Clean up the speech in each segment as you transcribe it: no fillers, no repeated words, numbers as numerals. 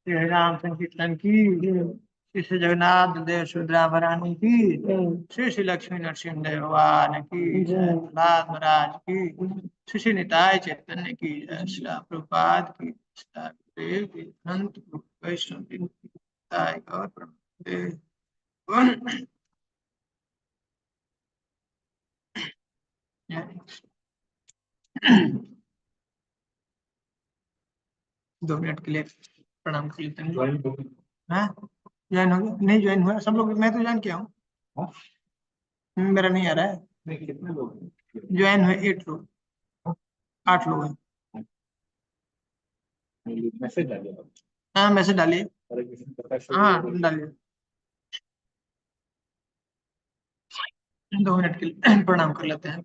श्री राम संकीर्तन की, श्री श्री जगन्नाथ देव सुभद्रा महारानी की, श्री श्री लक्ष्मी नरसिंह देव भगवान की, प्रहलाद महाराज की, श्री श्री निताय चैतन्य की, श्री प्रभुपाद की, श्री गुरुदेव की, अनंत गुरु वैष्णव की, निताय गौर प्रेमानंद। 2 मिनट के लिए प्रणाम कर लेते हैं। हाँ, ज्वाइन हो गया? नहीं ज्वाइन हुआ सब लोग? मैं तो ज्वाइन किया हूँ, मेरा नहीं आ रहा है। कितने लोग ज्वाइन हुए? 8 लोग, 8 लोग हैं। मैसेज डालिए। हाँ मैसेज डालिए। हाँ डालिए। 2 मिनट के लिए प्रणाम कर लेते हैं।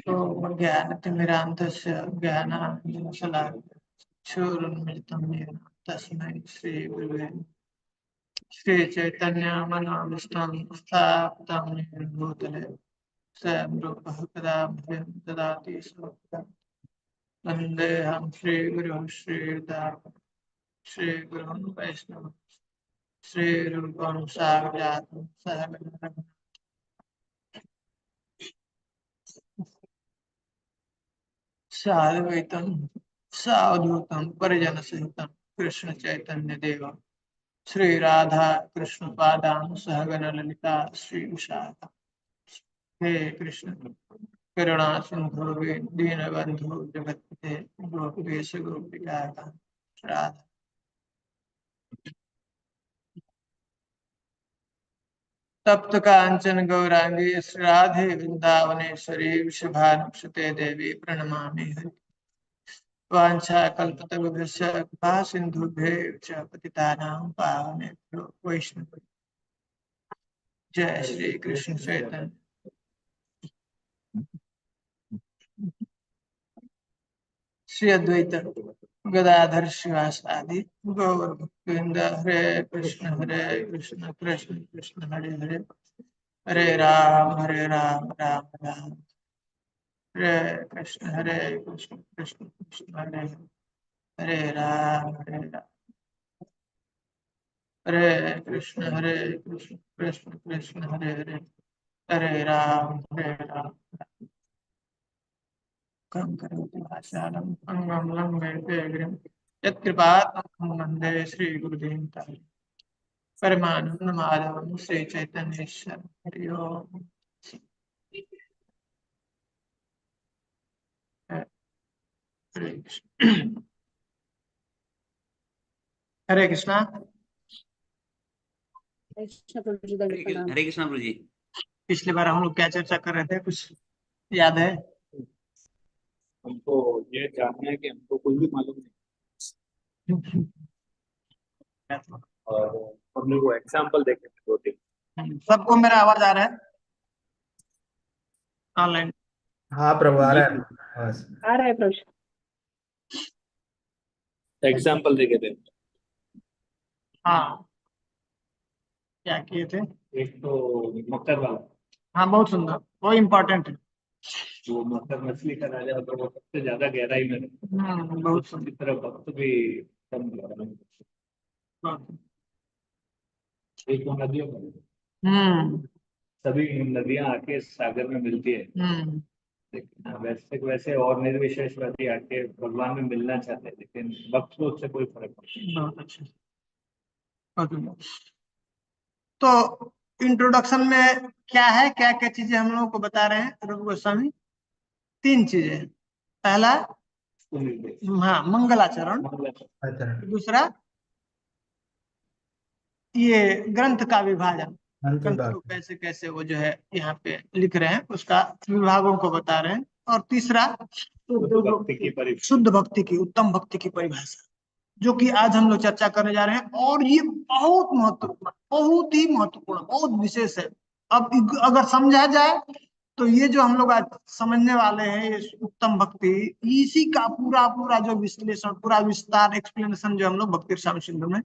तो ज्ञानतिमिरान्धस्य ज्ञानाञ्जनशलाकया तस्मै श्री गुरुवे श्री चैतन्य मनोभीष्टं स्थापितं येन भूतले स्वयं रूपः कदा मह्यं ददाति स्वपदं वन्देऽहं श्रीगुरुं श्रीयुतां श्रीगुरुं वैष्णवं श्रीरूपं साग्रजातं सहगणं साद्वैतं सावधूतं परिजनसहितं कृष्ण चैतन्य देव श्री राधा कृष्ण पादान सहगण ललिता श्री विशाखा। हे कृष्ण करुणा सिंधु दीनबंधु जगत्पते गोपेश गोपिका राधा। तप्त कांचन गौरांगी राधे वृंदावनेश्वरी वृषभानुसुते देवी प्रणमामि हरि। वाञ्छाकल्पतरुभ्यश्च कृपा सिन्धुभ्यैव च पतितानां पावनेभ्यो वैष्णवेभ्यो। जय श्री कृष्ण चैतन्य श्री अद्वैत गदाधर शिवासादि गौर भक्तवृंद। हरे कृष्ण कृष्ण कृष्ण हरे हरे, हरे राम राम राम हरे कृष्ण कृष्ण कृष्ण हरे हरे, हरे राम हरे कृष्ण कृष्ण कृष्ण हरे हरे, हरे राम कं करोति वाचालं अंगं लंघयते गिरिं यत्कृपातमहं वन्दे श्रीगुरुदेवं परमानंद माधवं श्री चैतन्येश्वर। हरि ओम। हरे कृष्ण। हरे कृष्णा। कृष्ण प्रभु जी, दंड प्रणाम। हरे कृष्णा प्रभु जी। पिछली बार हम लोग क्या चर्चा कर रहे थे, कुछ याद है? हमको ये जानना है कि हमको कुछ भी मालूम नहीं, और हम लोग को एग्जाम्पल देखे थे 2-3। सबको मेरा आवाज आ रहा है ऑनलाइन? हाँ प्रभु, आ रहा है बस। आ रहा है प्रभु जी। एग्जाम्पल देखे थे। हाँ, क्या किए थे? एक तो मकर वाला, हाँ, बहुत सुंदर, वो इम्पोर्टेंट है। वो मकर मछली का राजा होता है, वो सबसे ज्यादा गहराई में रहता है। बहुत उसकी सुंदर, तरफ भक्त भी कम गहरा में। बहुत सुंदर। एक वो नदियों में, हम्म सभी नदियां आके सागर में मिलती है, हम्म लेकिन वैसे वैसे और निर्विशेषवादी आके भगवान में मिलना चाहते हैं, लेकिन भक्त को उससे कोई फर्क नहीं। बहुत अच्छा, बहुत सुंदर। तो इंट्रोडक्शन में क्या है, क्या क्या चीजें हम लोगों को बता रहे हैं रूप गोस्वामी? 3 चीजें। पहला, उसको निर्देश हाँ, मंगलाचरण। अच्छा, दूसरा, ये ग्रंथ का विभाजन, अंत ग्रंथ विभाग। को कैसे कैसे वो जो है यहाँ पे लिख रहे हैं, उसका विभागों को बता रहे हैं। और तीसरा, शुद्ध भक्ति की परिभाषा। शुद्ध भक्ति की, उत्तम भक्ति की परिभाषा, जो कि आज हम लोग चर्चा करने जा रहे हैं। और ये बहुत महत्वपूर्ण, बहुत ही महत्वपूर्ण, बहुत विशेष है। अब अगर समझा जाए तो ये जो हम लोग आज समझने वाले हैं, ये उत्तम भक्ति, इसी का पूरा पूरा जो विश्लेषण, पूरा विस्तार, एक्सप्लेनेशन जो हम लोग भक्ति रसायन सिंधु में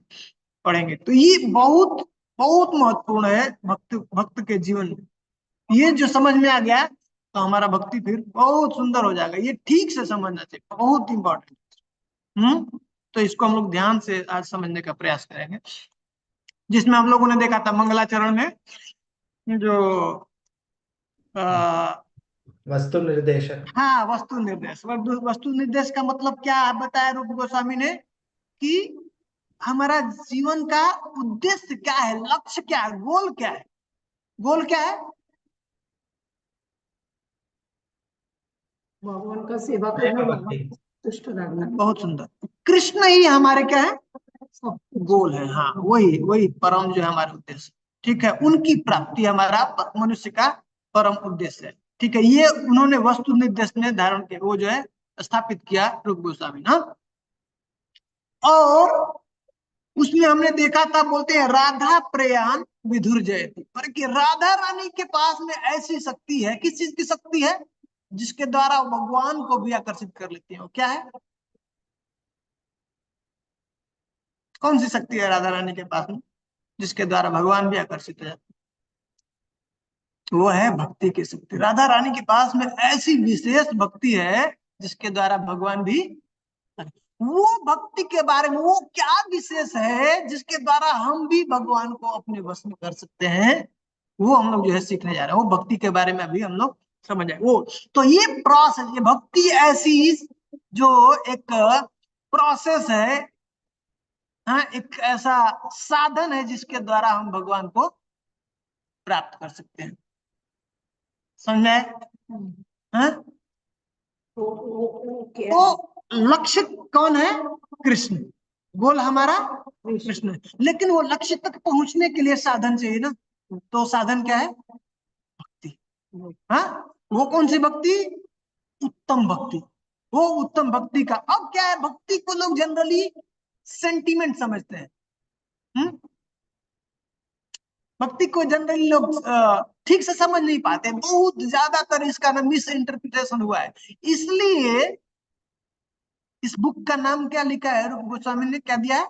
पढ़ेंगे, तो ये बहुत बहुत महत्वपूर्ण है भक्त भक्त के जीवन में। ये जो समझ में आ गया तो हमारा भक्ति फिर बहुत सुंदर हो जाएगा। ये ठीक से समझना चाहिए, बहुत इंपॉर्टेंट। तो इसको हम लोग ध्यान से आज समझने का प्रयास करेंगे, जिसमें हम लोगों ने देखा था मंगलाचरण में जो आ, वस्तु निर्देशक। हाँ, वस्तु निर्देश। वस्तु निर्देश का मतलब क्या है बताया रूप गोस्वामी ने, कि हमारा जीवन का उद्देश्य क्या है, लक्ष्य क्या है, गोल क्या है। गोल क्या है? भगवान का सेवा करना, भगवान को तुष्ट रखना। बहुत सुंदर। कृष्ण ही हमारे क्या है? गोल है। हाँ, वही वही परम जो है हमारा उद्देश्य। ठीक है, उनकी प्राप्ति हमारा मनुष्य का परम उद्देश्य है। ठीक है, ये उन्होंने वस्तु निर्देश में धारण किया, वो जो है स्थापित किया रूप गोस्वामी ना। और उसमें हमने देखा था, बोलते हैं राधा प्रयाण विधुर जयति, पर कि राधा रानी के पास में ऐसी शक्ति है। किस चीज की शक्ति है? जिसके द्वारा वो भगवान को भी आकर्षित कर लेती है। वो क्या है? कौन सी शक्ति है राधा रानी के पास में जिसके द्वारा भगवान भी आकर्षित हो जाते? वो है भक्ति की शक्ति। राधा रानी के पास में ऐसी विशेष भक्ति है जिसके द्वारा भगवान भी, वो भक्ति के बारे में वो क्या विशेष है जिसके द्वारा हम भी भगवान को अपने वश में कर सकते हैं, वो हम लोग जो है सीखने जा रहे हैं। वो भक्ति के बारे में अभी हम लोग समझ आए वो। तो ये प्रोसेस, ये भक्ति ऐसी जो एक प्रोसेस है, हाँ, एक ऐसा साधन है जिसके द्वारा हम भगवान को प्राप्त कर सकते हैं। समझ में आए? हाँ? तो लक्ष्य कौन है? कृष्ण। गोल हमारा कृष्ण है। लेकिन वो लक्ष्य तक पहुंचने के लिए साधन चाहिए ना। तो साधन क्या है? भक्ति। हाँ, वो कौन सी भक्ति? उत्तम भक्ति। वो उत्तम भक्ति का, अब क्या है, भक्ति को लोग जनरली सेंटीमेंट समझते हैं। भक्ति को जनरली लोग ठीक से समझ नहीं पाते। बहुत ज्यादातर इसका ना मिस इंटरप्रिटेशन हुआ है। इसलिए इस बुक का नाम क्या लिखा है रूप गोस्वामी ने, क्या दिया है?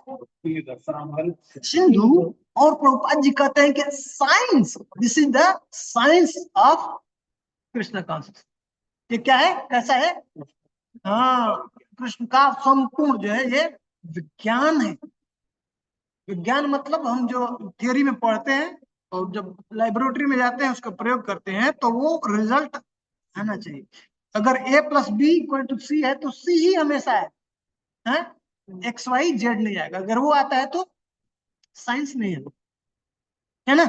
सिंधु। और प्रभुपाद जी कहते हैं कि science, this is the science of Krishna consciousness. ये क्या है, कैसा है? हाँ, कृष्ण का संपूर्ण जो है ये विज्ञान है। विज्ञान मतलब हम जो थियोरी में पढ़ते हैं और जब लेबोरेटरी में जाते हैं उसका प्रयोग करते हैं तो वो रिजल्ट आना चाहिए। अगर a + b = c है तो c ही हमेशा है, एक्स वाई जेड नहीं आएगा। अगर वो आता है तो साइंस नहीं है ना।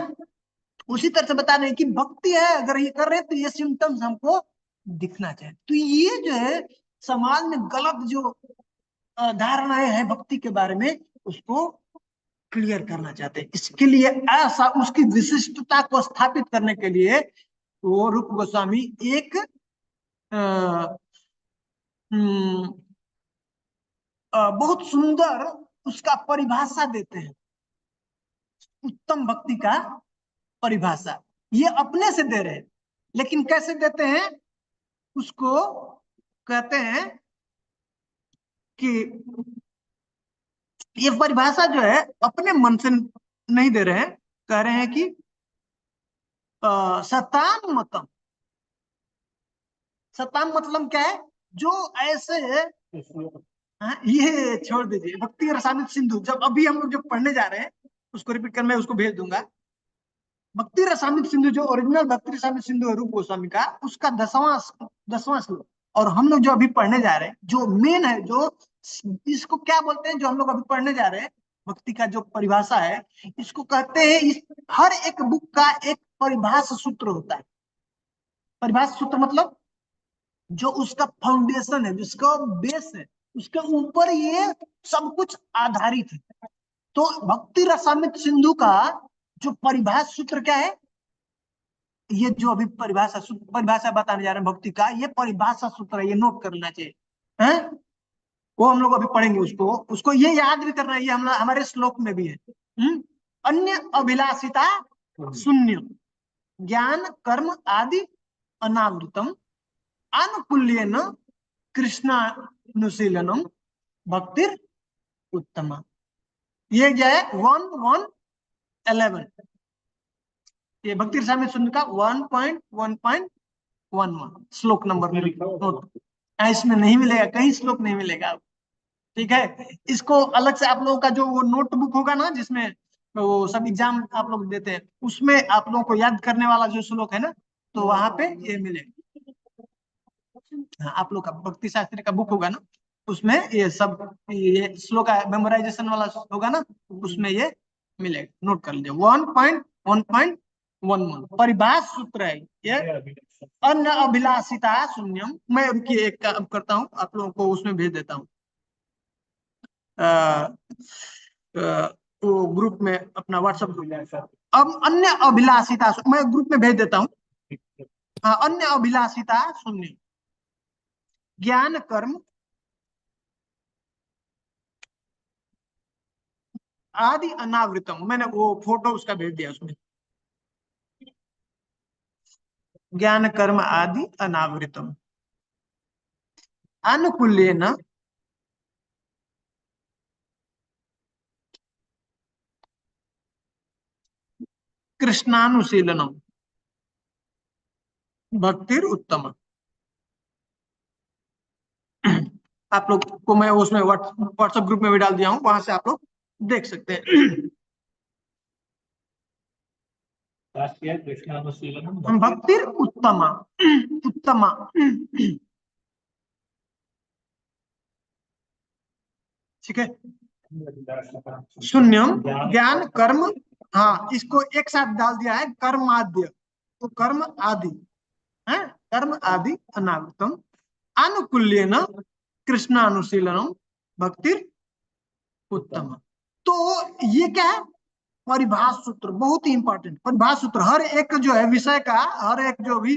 उसी तरह से बता रहे हैं कि भक्ति है, अगर ये कर रहे हैं तो ये सिम्टम्स हमको दिखना चाहिए। तो ये जो है समाज में गलत जो धारणाएं हैं भक्ति के बारे में, उसको क्लियर करना चाहते हैं। इसके लिए ऐसा उसकी विशिष्टता को स्थापित करने के लिए वो रूप गोस्वामी एक बहुत सुंदर उसका परिभाषा देते हैं। उत्तम भक्ति का परिभाषा ये अपने से दे रहे हैं, लेकिन कैसे देते हैं उसको कहते हैं कि ये परिभाषा जो है अपने मन से नहीं दे रहे हैं, कह रहे हैं कि सताम मतम। सताम मतलब क्या है? जो ऐसे ये छोड़ दीजिए, भक्ति रसामृत सिंधु जब अभी हम लोग जो पढ़ने जा रहे हैं उसको रिपीट कर मैं उसको भेज दूंगा। भक्ति रसामृत सिंधु जो ओरिजिनल भक्ति रसामृत सिंधु है रूप गोस्वामी का, उसका 10वां श्लोक, और हम लोग जो अभी पढ़ने जा रहे हैं जो मेन है, जो इसको क्या बोलते हैं, जो हम लोग अभी पढ़ने जा रहे हैं भक्ति का जो परिभाषा है, इसको कहते हैं इस हर एक बुक का एक परिभाषा सूत्र होता है। परिभाषा सूत्र मतलब जो उसका फाउंडेशन है, जिसका बेस है, उसके ऊपर ये सब कुछ आधारित है। तो भक्ति रसामृत सिंधु का जो परिभाषा सूत्र क्या है, ये जो अभी परिभाषा बताने जा रहे हैं भक्ति का, ये परिभाषा सूत्र है, ये नोट कर लेना चाहिए हैं? वो हम लोग अभी पढ़ेंगे उसको ये याद भी करना है, ये हमारे श्लोक में भी है। अन्य अभिलाषिता शून्य ज्ञान कर्म आदि अनावृतम आनुकूल्येन कृष्णानुशीलनम भक्तिर उत्तमा। ये जो है 1:1:11 ये भक्ति रसामृत सिंधु का 1.1.11 श्लोक नंबर नोट। इसमें नहीं मिलेगा, कहीं श्लोक नहीं मिलेगा, ठीक है। इसको अलग से आप लोगों का जो वो नोटबुक होगा ना, जिसमें वो सब एग्जाम आप लोग देते हैं, उसमें आप लोगों को याद करने वाला जो श्लोक है ना, तो वहां पे ये मिलेगा। हाँ, आप लोग का भक्ति शास्त्री का बुक होगा ना, उसमें ये सब ये श्लोक मेमोराइजेशन वाला होगा ना, उसमें ये मिलेगा, नोट कर लीजिए। 1.1.11 परिभाषा सूत्र है ये। अन्य अभिलाषिता शून्यम। मैं रुकिए एक काम करता हूँ, आप लोगों को उसमें भेज देता हूँ वो ग्रुप में, अपना व्हाट्सएप ग्रुप। अब अन्य अभिलाषिता मैं ग्रुप में भेज देता हूँ। हाँ, अन्य अभिलाषिता शून्य ज्ञान कर्म आदि अनावृतम। मैंने वो फोटो उसका भेज दिया उसमें। ज्ञान कर्म आदि अनावृतम अनुकूल्येन कृष्णानुशीलनम भक्तिर उत्तम। आप लोग को मैं उसमें व्हाट्सएप ग्रुप में भी डाल दिया हूं, वहां से आप लोग देख सकते हैं। कृष्णानुशीलनम भक्तिर उत्तमा। उत्तमा ठीक है। शून्यम ज्ञान कर्म, हाँ इसको एक साथ डाल दिया है, कर्म आद्य, तो कर्म आदि है, कर्म आदि अनावृतम आनुकूल्येन कृष्णानुशीलनम भक्तिर उत्तम। तो ये क्या है? परिभाषा सूत्र, बहुत ही इंपॉर्टेंट परिभाषा सूत्र। हर एक जो है विषय का, हर एक जो भी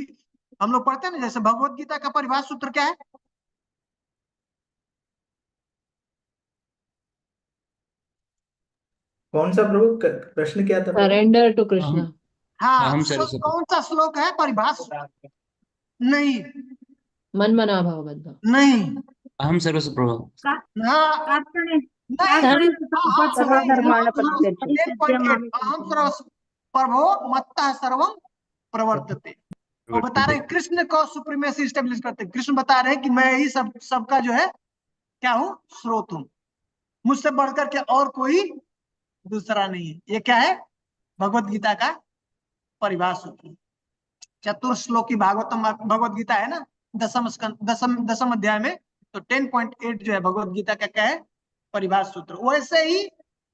हम लोग पढ़ते हैं ना, जैसे भगवत गीता का परिभाषा सूत्र क्या है? कौन सा प्रभु प्रश्न क्या था प्रभु? Surrender to Krishna. हाँ, हम सरस्वती। कौन सा श्लोक है परिभाषा? नहीं मन मना भाव बद्धा। नहीं, अहम सर्वस्व प्रभु। हाँ नहीं, प्रभो मत्तः सर्वं प्रवर्तते। वो बता रहे कृष्ण को सुप्रीमेसी स्टेब्लिश करते। कृष्ण बता रहे कि मैं ही सबका जो है क्या हूँ, स्रोत हूँ, मुझसे बढ़कर के और कोई दूसरा नहीं है। ये क्या है? भगवत गीता का परिभाषा सूत्र। चतुर्श्लोकी भागवतम भगवत गीता है ना, दसम अध्याय में, तो 10.8 जो है भगवत गीता का क्या है? परिभाषा सूत्र। वैसे ही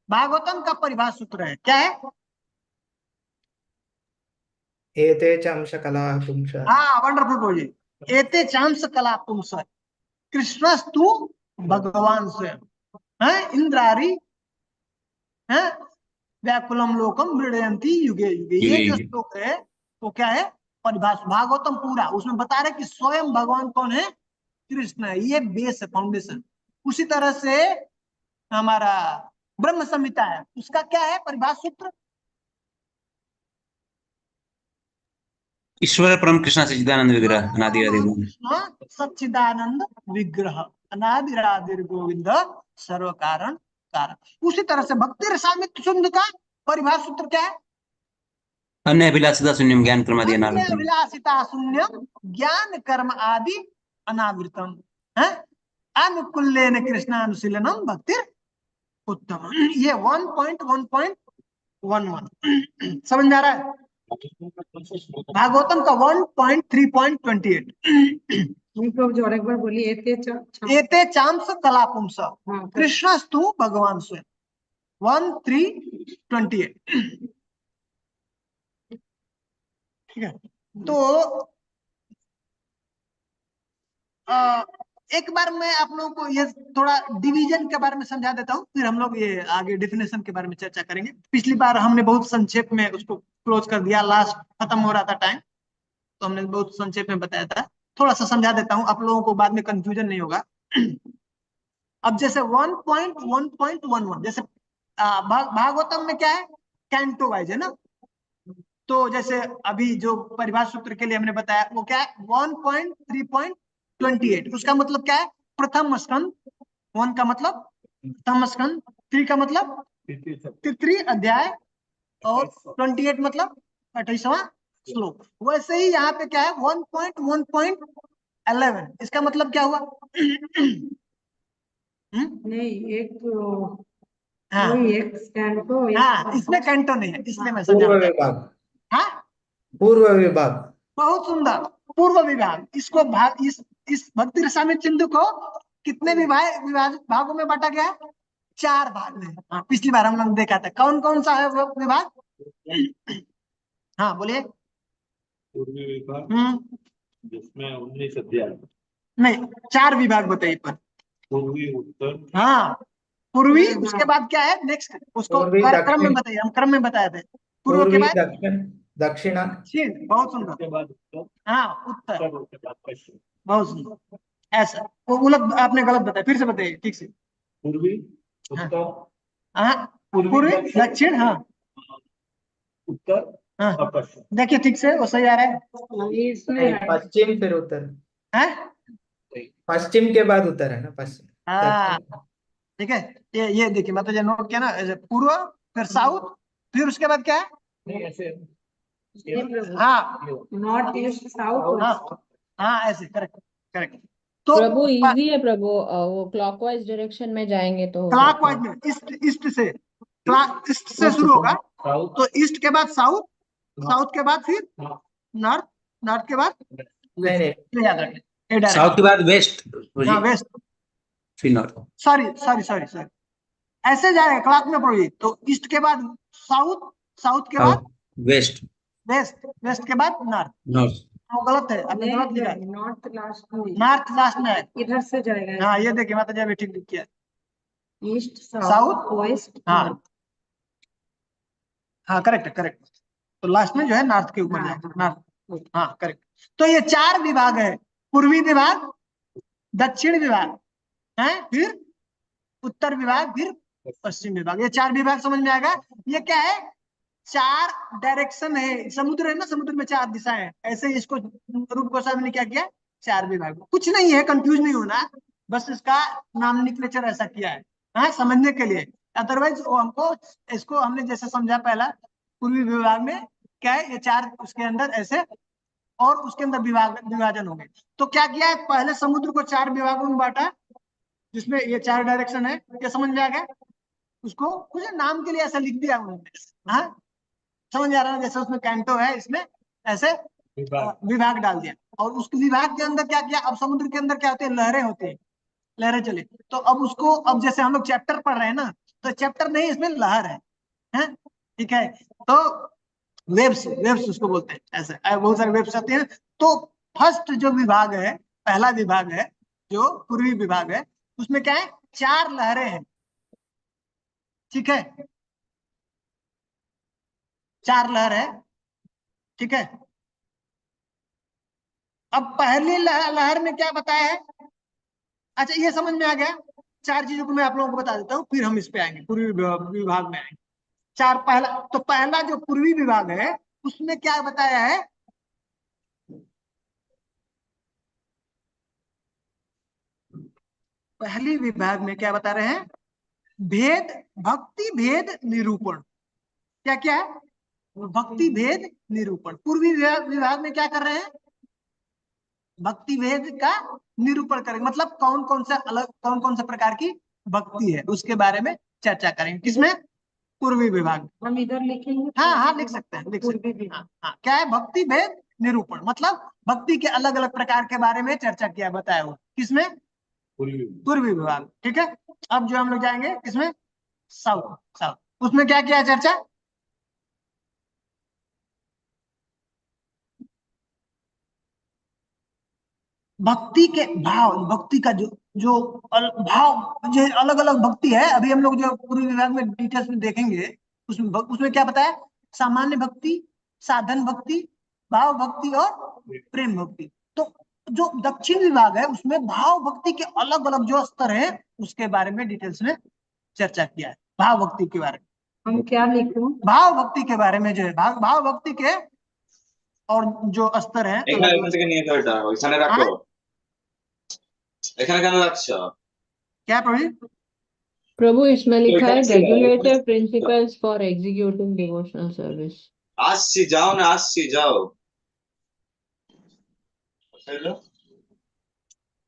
भागवतम का परिभाषा सूत्र है, क्या है? एते चांश कला पुंस। हाँ, वंडरफुल बोलिए। एते चांश कला पुंस कृष्णस्तु भगवान स्वयं है इंद्रारी है व्याकुलम लोकम मृडयंती युगे युगे। ये जो श्लोक है वो क्या है, परिभाषा भागवतम पूरा उसमें बता रहे कि स्वयं भगवान कौन है, कृष्ण है। ये बेस है, फाउंडेशन। उसी तरह से हमारा ब्रह्म संहिता है, उसका क्या है परिभाषा सूत्र, ईश्वर परम कृष्ण सच्चिदानंद विग्रह अनादिरादि ब्रह्म। कृष्ण सच्चिदानंद विग्रह अनादिरादिर गोविंद सर्व कारण कारण। उसी तरह से भक्ति रसामित शुद्ध का परिभाषा सूत्र क्या है, अन्य अभिलाषिता शून्यम ज्ञान कर्म आदि अन्य अनावृतम। अभिलाषिता शून्यम ज्ञान कर्म आदि अनावृतम है। अनुकूल्येन कृष्णानुशीलनम भक्ति उत्तम। ये 1.1.11 समझ में आ रहा है। भागवतम का 1.3.28 प्रभु जी और एक बार बोलिए। एते चांस कलापुंस हाँ, कृष्णस्तु भगवान स्वयं 1.3.28। ठीक है, तो एक बार मैं आप लोगों को ये थोड़ा डिवीजन के बारे में समझा देता हूँ, फिर हम लोग ये आगे डेफिनेशन के बारे में चर्चा करेंगे। पिछली बार हमने बहुत संक्षेप में उसको क्लोज कर दिया, लास्ट खत्म हो रहा था टाइम, तो हमने बहुत संक्षेप में बताया था। थोड़ा सा समझा देता हूँ, आप लोगों को बाद में कंफ्यूजन नहीं होगा। अब जैसे 1.1.11 जैसे भागवतम में क्या है, कैंटो वाइज है ना। तो जैसे अभी जो परिभाषा सूत्र के लिए हमने बताया वो क्या है 1.3.28, उसका मतलब क्या है, प्रथम स्कंद। 1 का मतलब प्रथम स्कंद, 3 का मतलब तृतीय अध्याय, और 28 मतलब 28वां श्लोक। वैसे ही यहाँ पे क्या है 1.1.11, इसका मतलब क्या हुआ नहीं एक हाँ वही एक स्टैंड को हाँ, इसमें कैंटो नहीं है, इसलिए मैं समझा पूर्व रहा विभाग, था। हाँ, पूर्व विभाग। बहुत सुंदर, पूर्व विभाग। इसको भाग इस भक्ति रसायन सिंधु को कितने विभाजित भागों में बांटा गया है, 4 भाग में। हाँ, पिछली बार हम लोग देखा था। कौन कौन सा है वो विभाग, हाँ बोलिए। पूर्वी विभाग जिसमें 19 अध्याय, नहीं, 4 विभाग बताइए पर। पूर्वी, उत्तर, हाँ, पूर्वी, उसके बाद क्या है नेक्स्ट, उसको पूर्वी, क्रम में दक्षिण, बताइए, हम क्रम में बताए थे। पूर्व के पूर्वी, बाद दक्षिण, दक्षिणा, दक्षिण, बहुत सुंदर। उसके बाद उत्तर, हाँ, उत्तर, उसके बाद पश्चिम। बहुत सुंदर। ऐसा वो उलट आपने गलत बताया, फिर से बताइए ठीक से। पूर्वी, हाँ उत्तर, हाँ, पूर्वी दक्षिण, हाँ उत्तर हाँ, और पश्चिम। देखिए ठीक से वो सही आ रहा है। ये इसमें नहीं, है। पश्चिम फिर उत्तर। हैं? पश्चिम के बाद उत्तर है ना, पश्चिम हाँ, दक्षिण। ठीक है। ये देखिए, मतलब ये नोट किया ना, ऐसे पूर्व, फिर साउथ, फिर उसके बाद क्या है, नहीं ऐसे हाँ नॉर्थ ईस्ट साउथ हाँ हाँ, ऐसे करेक्ट करेक्ट। तो प्रभु इजी है प्रभु, वो क्लॉकवाइज डायरेक्शन में जाएंगे तो हो क्लॉक जाता वाइज है। में, ईस्ट से, ईस्ट से ओके शुरू होगा। साउथ, तो ईस्ट के बाद साउथ, साउथ के बाद फिर नॉर्थ, नॉर्थ के बाद नहीं नहीं, वेस्ट। याद रखें, ये साउथ के डायरेक्शन। बाद वेस्ट, हाँ, वेस्ट, फिर north. Sorry sorry sorry sorry, ऐसे जाएगा क्लॉक में पढ़िए। तो ईस्ट के बाद साउथ, साउथ के बाद वेस्ट, वेस्ट, वेस्ट के बाद नॉर्थ। नॉर्थ। वो गलत है, आपने गलत लिखा है, नॉर्थ लास्ट में, नॉर्थ लास्ट में है। इधर से जाएगा। हाँ, ये देखिए माता जी अभी ठीक लिख किया। ईस्ट साउथ, साउथ वेस्ट हाँ हाँ, करेक्ट करेक्ट। तो लास्ट में जो है नॉर्थ के ऊपर जाएगा, नॉर्थ, हाँ करेक्ट। तो ये 4 विभाग है, पूर्वी विभाग, दक्षिण विभाग है, फिर उत्तर विभाग, फिर पश्चिम विभाग। ये 4 विभाग समझ में आएगा। ये क्या है, 4 डायरेक्शन है। समुद्र है ना, समुद्र में 4 दिशाएं हैं, ऐसे ही इसको रूप गोस्वामी ने क्या किया, 4 विभाग। कुछ नहीं है, कंफ्यूज नहीं होना, बस इसका नॉमेनक्लेचर ऐसा किया है, हाँ, समझने के लिए। अदरवाइज वो हमको, इसको हमने जैसे समझा पहला, पूर्वी विभाग में क्या है, ये 4 उसके अंदर ऐसे, और उसके अंदर विभाजन होंगे। तो क्या किया है, पहले समुद्र को 4 विभागों में बांटा, जिसमें ये 4 डायरेक्शन है। ये समझ में आ गया। उसको कुछ नाम के लिए ऐसा लिख दिया उन्होंने, हाँ, समझ आ रहा है। जैसे उसमें कैंटो है, इसमें ऐसे विभाग डाल दिया। और उस विभाग के अंदर क्या किया, अब समुद्र के अंदर क्या होते हैं, लहरें होती है, लहरें चले। तो अब उसको, अब जैसे हम लोग चैप्टर पढ़ रहे हैं ना, तो चैप्टर नहीं, इसमें लहर है, ठीक है। तो वेव्स, वेव्स उसको बोलते हैं, ऐसे बहुत सारे वेव्स आते हैं। तो फर्स्ट जो विभाग है, पहला विभाग है जो पूर्वी विभाग है, उसमें क्या है, 4 लहरें हैं, ठीक है। 4 लहर है, ठीक है। अब पहली लहर में क्या बताया है? अच्छा, ये समझ में आ गया। 4 चीजों को मैं आप लोगों को बता देता हूँ, फिर हम इस पे आएंगे, पूर्वी विभाग में आएंगे। पहला जो पूर्वी विभाग है उसमें क्या बताया है? पहली विभाग में क्या बता रहे हैं? भेद, भक्ति भेद निरूपण। क्या क्या है? भक्ति भेद निरूपण। पूर्वी विभाग में क्या कर रहे हैं? भक्ति भेद का निरूपण करेंगे, मतलब कौन कौन सा प्रकार की भक्ति है उसके बारे में चर्चा करेंगे। किसमें? पूर्वी विभाग में। हम इधर लिखेंगे। हाँ हाँ, लिख सकते हैं, लिख सकते हैं। हाँ हाँ, क्या है? भक्ति भेद निरूपण, मतलब भक्ति के अलग अलग प्रकार के बारे में चर्चा किया, बताया हुआ। किसमें? पूर्वी विभाग, ठीक है। अब जो हम लोग जाएंगे किसमें? साउथ। साउथ उसमें क्या किया चर्चा? भक्ति के भाव, भक्ति का जो जो भाव, जो अलग अलग भक्ति है, अभी हम लोग जो पूर्वी विभाग में डिटेल्स में देखेंगे, उसमें क्या बताया? सामान्य भक्ति, साधन भक्ति, भाव भक्ति और प्रेम भक्ति। तो जो दक्षिण विभाग है उसमें भाव भक्ति के अलग अलग जो स्तर है उसके बारे में डिटेल्स में चर्चा किया है। भाव भक्ति के बारे में, हम क्या लिखूं? भाव भक्ति के बारे में जो है, भाव भक्ति के और जो स्तर है। এখানে এখান থেকে নিয়ে যাও, এটা ওইখানে রাখো। এখানে কেন রাখছো? क्या प्रभु? प्रभु इसमें लिखा है এখানে ছিল, regulator principles for executing devotional service. আসছি, যাও না, আসছি, যাও।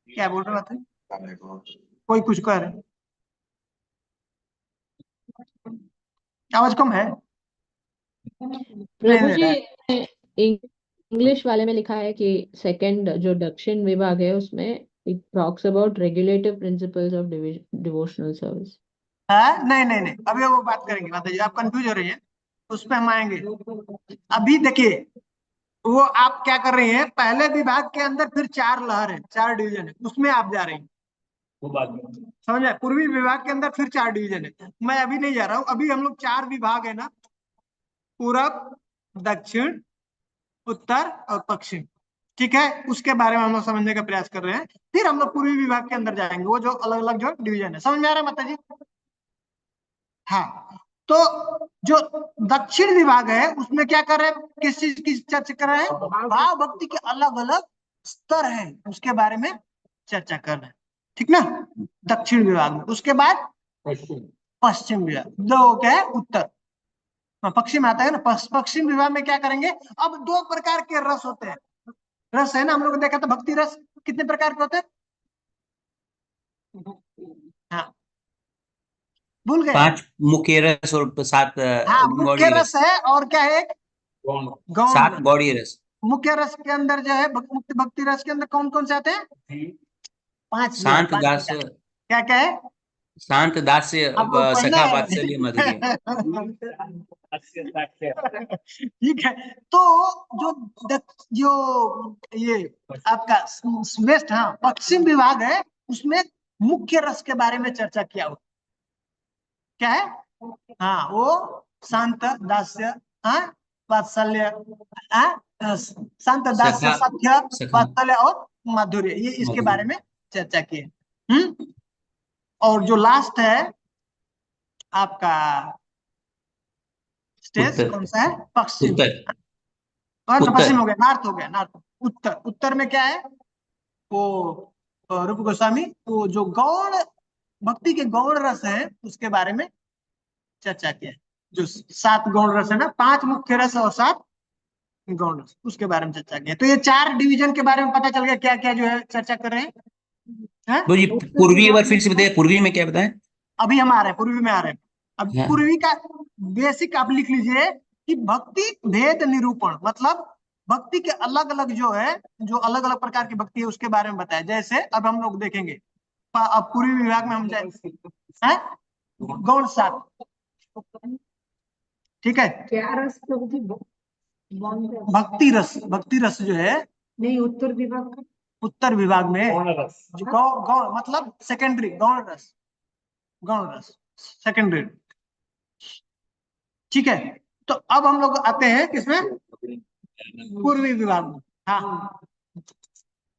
क्या बोल रहे थे? कोई कुछ कह रहे? आवाज कम है? प्रभु नहीं, जी इंग्लिश वाले में लिखा है कि सेकंड जो दक्षिण विभाग है उसमें it talks about regulative principles of devotional service. हाँ, नहीं, अभी वो बात करेंगे माता जी, आप कंफ्यूज हो रही हैं, उस पर हम आएंगे। अभी देखिए, वो आप क्या कर रही हैं, पहले विभाग के अंदर फिर 4 लहर है, 4 डिवीजन है, उसमें आप जा रही हैं। वो बात में समझ में? पूर्वी विभाग के अंदर फिर 4 डिवीजन है, मैं अभी नहीं जा रहा हूँ। अभी हम लोग 4 विभाग है ना, पूरब, दक्षिण, उत्तर और पश्चिम, ठीक है। उसके बारे में हम लोग समझने का प्रयास कर रहे हैं, फिर हम लोग पूर्वी विभाग के अंदर जाएंगे, वो जो अलग अलग जो डिवीजन है। समझ में आ रहा है माता जी? हाँ, तो जो दक्षिण विभाग है उसमें क्या कर रहे हैं? किस चीज की चर्चा कर रहे हैं? भाव भक्ति के अलग अलग स्तर हैं, उसके बारे में चर्चा कर रहे हैं, ठीक ना। दक्षिण विभाग में, उसके बाद पश्चिम विभाग, दो क्या है? उत्तर, पश्चिम आता है ना। पश्चिम विभाग में क्या करेंगे? अब 2 प्रकार के रस होते हैं। रस है ना, हम लोग ने देखा था भक्ति रस कितने प्रकार के होते हैं? हाँ, भूल गए? 5 मुख्य रस और 7 हाँ, मुख्य गौड़ी रस रस, है, और क्या है? गौण 7 रस। गौड़ी रस। मुख्य रस के अंदर जो है, भक्ति रस के अंदर कौन कौन से आते हैं? 5 जो है, शांत 5 दास, प्रकार। क्या क्या है? शांत दास्य, आपको पढ़ना सखा है? वात्सल्य मधुर्य। ठीक है। तो जो जो ये आपका वेस्ट, हाँ, पश्चिम विभाग है, उसमें मुख्य रस के बारे में चर्चा किया हुआ। क्या है? हाँ, वो शांत दास्य, हाँ, वात्सल्य, शांत दास्य, सख्य, सखा वात्सल्य और माधुर्य, ये इसके बारे माधुर्य। में चर्चा की है। और जो लास्ट है आपका स्टेज, उत्तर, कौन सा है? पश्चिम। उत्तर, और तो उत्तर। पश्चिम हो गया, नॉर्थ हो गया, नॉर्थ। उत्तर, उत्तर में क्या है? वो रूप गोस्वामी, वो जो गौण भक्ति के गौण रस है उसके बारे में चर्चा किया है। जो 7 गौण रस है ना, 5 मुख्य रस और 7 गौण रस, उसके बारे में चर्चा किया। तो ये 4 डिवीजन के बारे में पता चल गया, क्या क्या जो है चर्चा कर रहे हैं, हैं? तो जी पूर्वी एक बार फिर से बताइए, पूर्वी में क्या बताएं? अभी हम आ रहे हैं, पूर्वी में आ रहे हैं। अब हाँ। पूर्वी का बेसिक आप लिख लीजिए कि भक्ति भेद निरूपण, मतलब भक्ति के अलग अलग जो है, जो अलग अलग प्रकार की भक्ति है उसके बारे में बताया। जैसे अब हम लोग देखेंगे, अब पूर्वी विभाग में हम जाए, गौण 7, ठीक है। क्या रस प्रभु जी? भक्ति रस, भक्ति रस जो है नहीं, उत्तर विभाग का। उत्तर विभाग में गौण रस। जो गौण मतलब सेकेंडरी, गौण रस, गौण रस सेकेंडरी, ठीक है। तो अब हम लोग आते हैं किसमें, पूर्वी विभाग में। हाँ,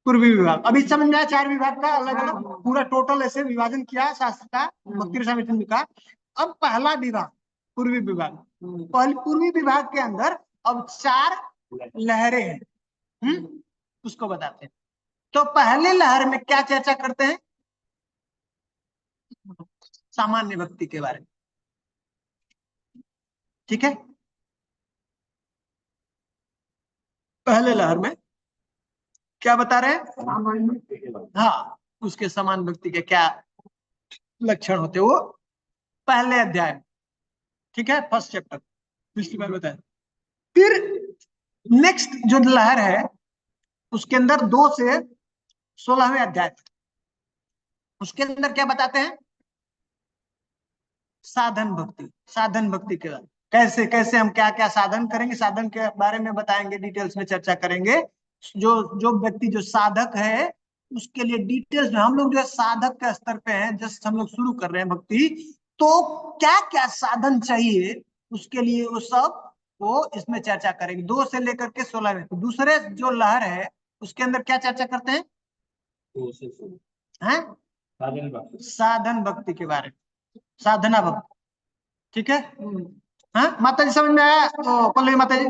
पूर्वी विभाग। अभी समझ में आया, 4 विभाग का अलग अलग पूरा टोटल ऐसे विभाजन किया शास्त्र का, भक्ति रसायन विज्ञान का। अब पहला विभाग पूर्वी विभाग, पहले पूर्वी विभाग के अंदर अब 4 लहरें हैं, उसको बताते हैं। तो पहले लहर में क्या चर्चा करते हैं, सामान्य भक्ति के बारे में, ठीक है। पहले लहर में क्या बता रहे हैं, हाँ, उसके समान भक्ति के क्या लक्षण होते हैं, वो पहले अध्याय में, ठीक है, फर्स्ट चैप्टर, पिछली बार बताया। फिर नेक्स्ट जो लहर है उसके अंदर 2 से 16वें अध्याय, उसके अंदर क्या बताते हैं, साधन भक्ति। साधन भक्ति के बाद कैसे कैसे हम क्या क्या साधन करेंगे, साधन के बारे में बताएंगे, डिटेल्स में चर्चा करेंगे। जो जो व्यक्ति जो साधक है उसके लिए डिटेल्स में, हम लोग जो साधक के स्तर पे हैं, जस्ट हम लोग शुरू कर रहे हैं भक्ति, तो क्या क्या साधन चाहिए उसके लिए वो सब वो इसमें चर्चा करेंगे, 2 से लेकर के 16 में। तो दूसरे जो लहर है उसके अंदर क्या चर्चा करते हैं, हैं? साधन भक्ति के बारे में, साधना भक्ति, ठीक है। हाँ माता जी, समझ में आया? तो पल्लवी माता जी,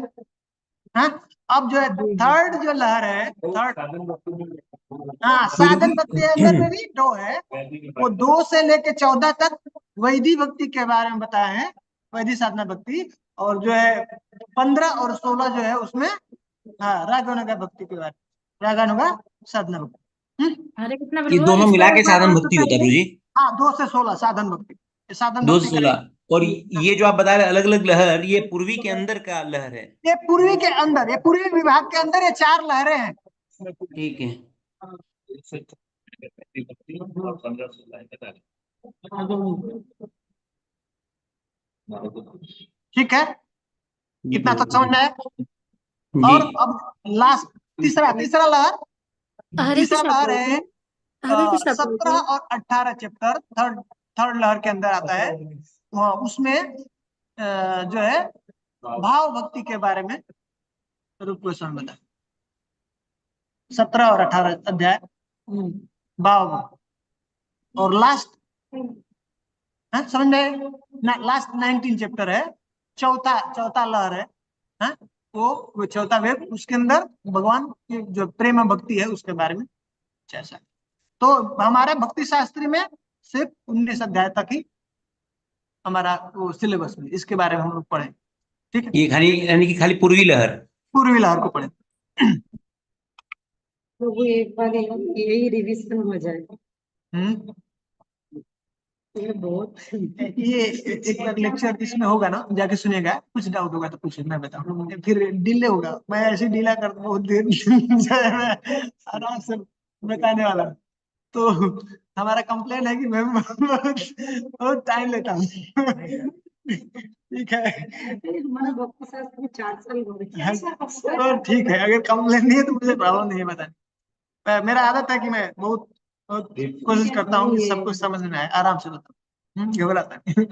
हाँ। अब जो है थर्ड जो लहर है, थर्ड, हाँ, साधन भक्ति अंदर में भी 2 है, वो 2 से लेके 14 तक वैदिक भक्ति के बारे में बताया है, वैदिक साधना भक्ति। और जो है 15 और 16 जो है उसमें, हाँ, रागानुगा भक्ति के बारे में, रागानुगा साधना भक्ति। हरे कृष्णा ये प्रभु, दोनों इसका मिला के एक बार साधन और भक्ति होता है प्रभु बताइए। जी, हाँ, 2 से 16 साधन भक्ति, ये साधन 2 भक्ति से 16। और ये जो आप बता रहे अलग अलग लहर, ये पूर्वी के अंदर का लहर है, ये पूर्वी के अंदर, ये पूर्वी विभाग के अंदर ये 4 लहरें हैं। ठीक है। ठीक है, जी इतना तक प्रभु समझ में आया? जी। और अब लास्ट तीसरा लहर, हरे तीसरा कृष्णा लहर प्रभु, है हरे कृष्णा 17 प्रभु। और 18 चैप्टर, थर्ड लहर के अंदर आता है। उसमें जो है भाव भक्ति के बारे में रूप गोस्वामी बताए, 17 और 18 अध्याय भाव भक्ति। और लास्ट, समझ में, लास्ट 19 चैप्टर है, चौथा लहर है, हाँ? वो चौथा वेद, उसके अंदर भगवान की जो प्रेम भक्ति है उसके बारे में चर्चा। तो हमारे भक्ति शास्त्री में सिर्फ 19 अध्याय तक ही हमारा वो सिलेबस में इसके बारे में हम लोग पढ़े, ठीक है। ये खाली यानी कि खाली पूर्वी लहर। पूर्वी लहर को पढ़े। प्रभु एक बार यही रिवीजन हो जाए, हम्म ये बहुत ये एक बार लेक्चर इसमें होगा ना, जाके सुनेगा, कुछ डाउट होगा तो पूछे, मैं बताऊँ, फिर डिले होगा, मैं ऐसे डीला कर बहुत देर मैं आराम से बताने वाला हूँ। तो हमारा कंप्लेन है कि मैं बहुत टाइम लेता हूँ। ठीक है, हमारा भक्ति शास्त्र में 4 साल हो गए। तो ठीक है, अगर कंप्लेन नहीं है तो मुझे प्रॉब्लम नहीं है बताने। मेरा आदत है कि मैं बहुत कोशिश करता हूँ कि सब कुछ समझ में आए, आराम से बताऊँ, घबराता नहीं।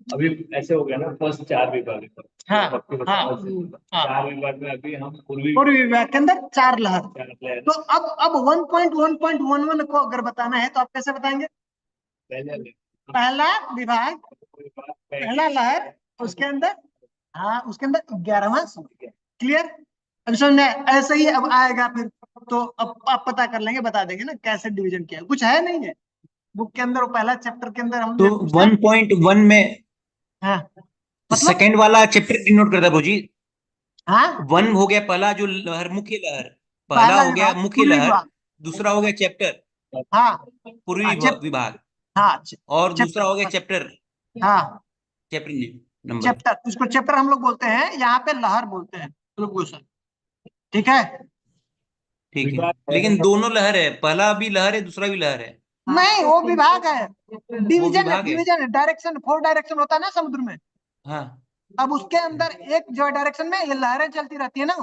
अभी ऐसे हो गया ना, फर्स्ट 4 विभाग, हाँ, भक्ति हाँ, हाँ। 4 विभाग में अभी हम पूर्वी पूर्वी विभाग के अंदर 4 लहर। पहले तो अब 1.1.11 को अगर बताना है तो आप कैसे बताएंगे? पहला विभाग, पहला लहर, उसके अंदर, हाँ, उसके अंदर 11वां सूत्र। क्लियर? अब समझ में आया? ऐसे ही अब आएगा फिर, तो अब आप पता कर लेंगे, बता देंगे ना कैसे डिवीजन किया, कुछ है नहीं है बुक के अंदर, वो पहला चैप्टर के अंदर हम तो 1.1 में हाँ, मतलब, सेकंड वाला चैप्टर डिनोट करता है प्रभु जी। हाँ, 1 हो गया पहला जो लहर, मुख्य लहर, पहला पहला हो गया विभाग मुख्य पूर्वी लहर, विभाग, दूसरा हो गया चैप्टर हाँ, पूर्वी विभाग, हाँ, और दूसरा हो गया चैप्टर, हाँ, चैप्टर नंबर। चैप्टर, उसको चैप्टर हम लोग बोलते हैं, यहाँ पे लहर बोलते हैं, ठीक है। ठीक है, लेकिन दोनों लहर है, पहला भी लहर है, दूसरा भी लहर है। नहीं, वो विभाग है, डिवीजन है, विभाग है। डिवीजन है, डायरेक्शन, 4 डायरेक्शन होता है ना समुद्र में। हाँ अब उसके अंदर एक जो डायरेक्शन में ये लहरें चलती रहती है ना,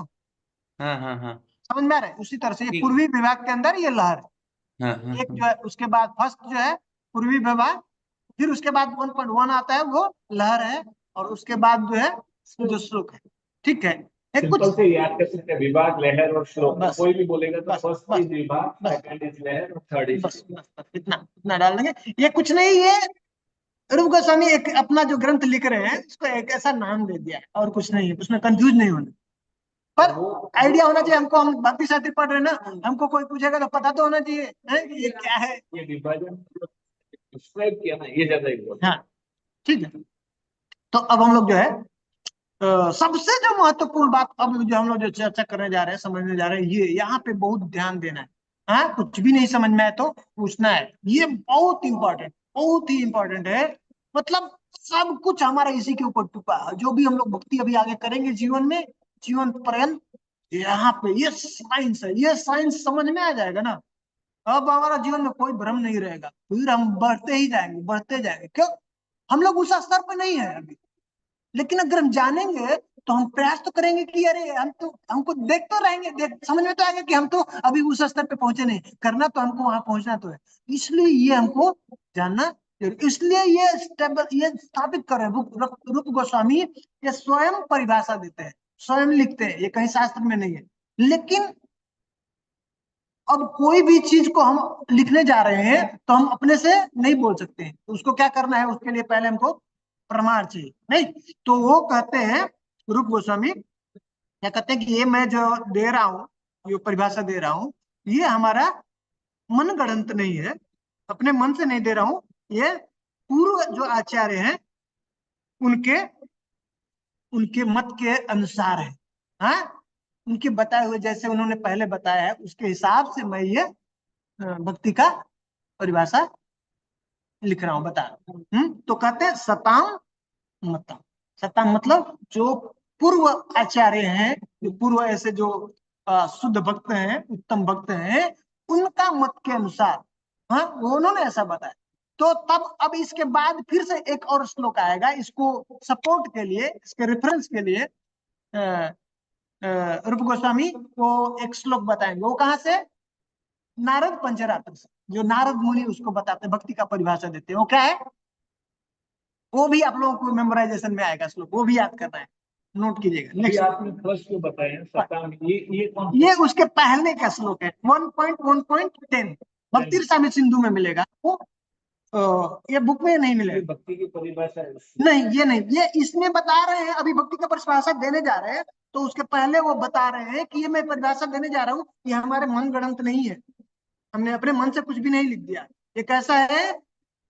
हाँ हाँ हाँ, समझ में आ रहा है? उसी तरह से ये ठीक। पूर्वी विभाग के अंदर ये लहर हाँ है। हाँ एक जो है, उसके बाद फर्स्ट जो है पूर्वी विभाग, फिर उसके बाद 1.1 आता है, वो लहर है, और उसके बाद जो है जो श्लोक है, ठीक है। एक सिंपल कुछ से याद कर सकते हैं, विभाग, लहर और श्लोक। बस कोई भी बोलेगा तो बस फर्स्ट बस इज विभाग, बस सेकंड इज लहर और थर्ड इज बस बस बस इतना डाल देंगे। ये कुछ नहीं, ये रूप गोस्वामी एक अपना जो ग्रंथ लिख रहे हैं उसको एक ऐसा नाम दे दिया है, और कुछ नहीं है, उसमें कंफ्यूज नहीं होना। पर आइडिया होना चाहिए हमको, हम भक्ति शास्त्र पढ़ रहे हैं ना, हमको कोई पूछेगा तो पता तो होना चाहिए है कि ये क्या है। ये विभाजन डिस्क्राइब किया ना, ये ज्यादा इम्पोर्टेंट। हाँ ठीक है। तो अब हम लोग जो है सबसे जो महत्वपूर्ण बात अब जो हम लोग जो चर्चा करने जा रहे हैं, समझने जा रहे हैं, ये यहाँ पे बहुत ध्यान देना है। हाँ, कुछ भी नहीं समझ में आए तो पूछना है, ये बहुत ही इंपॉर्टेंट है। मतलब सब कुछ हमारा इसी के ऊपर टिका है। जो भी हम लोग भक्ति अभी आगे करेंगे जीवन में, जीवन पर्यंत, यहाँ पे ये साइंस है। ये साइंस समझ में आ जाएगा ना, अब हमारा जीवन में कोई भ्रम नहीं रहेगा, फिर हम बढ़ते ही जाएंगे, बढ़ते जाएंगे। क्यों? हम लोग उस स्तर पर नहीं है अभी, लेकिन अगर हम जानेंगे तो हम प्रयास तो करेंगे कि अरे हम तो, हमको देख तो रहेंगे, देख समझ में तो आएगा कि हम तो अभी उस स्तर पे पहुंचे नहीं, करना तो हमको वहां पहुंचना तो है। इसलिए ये हमको जानना, इसलिए ये स्टेबल, ये स्थापित कर रहे हैं रूप गोस्वामी। ये स्वयं परिभाषा देते हैं, स्वयं लिखते हैं, ये कहीं शास्त्र में नहीं है। लेकिन अब कोई भी चीज को हम लिखने जा रहे हैं तो हम अपने से नहीं बोल सकते हैं, तो उसको क्या करना है, उसके लिए पहले हमको प्रमाण चाहिए, नहीं? तो वो कहते हैं, रूप गोस्वामी क्या कहते हैं कि ये मैं जो दे रहा हूँ, जो परिभाषा दे रहा हूँ, ये हमारा मन गढ़ंत नहीं है, अपने मन से नहीं दे रहा हूँ। ये पूर्व जो आचार्य हैं उनके उनके मत के अनुसार है। हाँ, उनके बताए हुए, जैसे उन्होंने पहले बताया है उसके हिसाब से मैं ये भक्ति का परिभाषा लिख रहा हूँ, बता रहा हूँ। तो कहते हैं सताम मतम। सताम मतलब जो पूर्व आचार्य हैं, जो पूर्व ऐसे जो शुद्ध भक्त हैं, उत्तम भक्त हैं, उनका मत के अनुसार, हाँ, वो उन्होंने ऐसा बताया। तो तब अब इसके बाद फिर से एक और श्लोक आएगा, इसको सपोर्ट के लिए, इसके रेफरेंस के लिए रूप गोस्वामी को एक श्लोक बताएंगे। वो कहाँ से? नारद पंचरात्र से, जो नारद मुनि उसको बताते हैं, भक्ति का परिभाषा देते हैं। वो क्या है, वो भी आप लोगों को मेमोराइजेशन में आएगा श्लोक, वो भी याद करना है, नोट कीजिएगा। ये नेक्स्ट, आपने फर्स्ट जो बताया सताम, ये कौन ये उसके पहले का श्लोक है, 1.1.10, भक्ति रसामृत सिंधु में मिलेगा वो। ये बुक में नहीं ये मिलेगा। भक्ति की परिभाषा है? नहीं, ये नहीं, ये इसमें बता रहे हैं, अभी भक्ति का परिभाषा देने जा रहे हैं, तो उसके पहले वो बता रहे हैं कि ये मैं परिभाषा देने जा रहा हूँ, ये हमारे मन गढ़ंत नहीं है, हमने अपने मन से कुछ भी नहीं लिख दिया। ये कैसा है,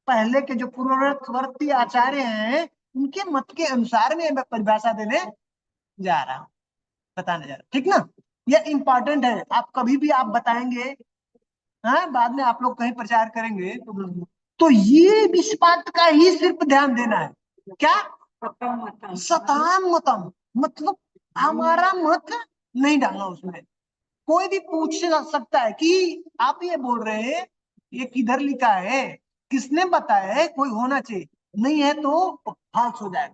पहले के जो पूर्ववर्ती आचार्य हैं उनके मत के अनुसार में मैं परिभाषा देने जा रहा हूँ, बताने जा रहा हूँ, ठीक ना? ये इंपॉर्टेंट है। आप कभी भी आप बताएंगे, हाँ, बाद में आप लोग कहीं प्रचार करेंगे तो ये इस बात का ही सिर्फ ध्यान देना है, क्या? सताम मतम, मतलब हमारा मत नहीं डालना उसमें। कोई भी पूछ सकता है कि आप ये बोल रहे हैं, ये किधर लिखा है, किसने बताया है, कोई होना चाहिए, नहीं है तो फाल्स हो जाएगा।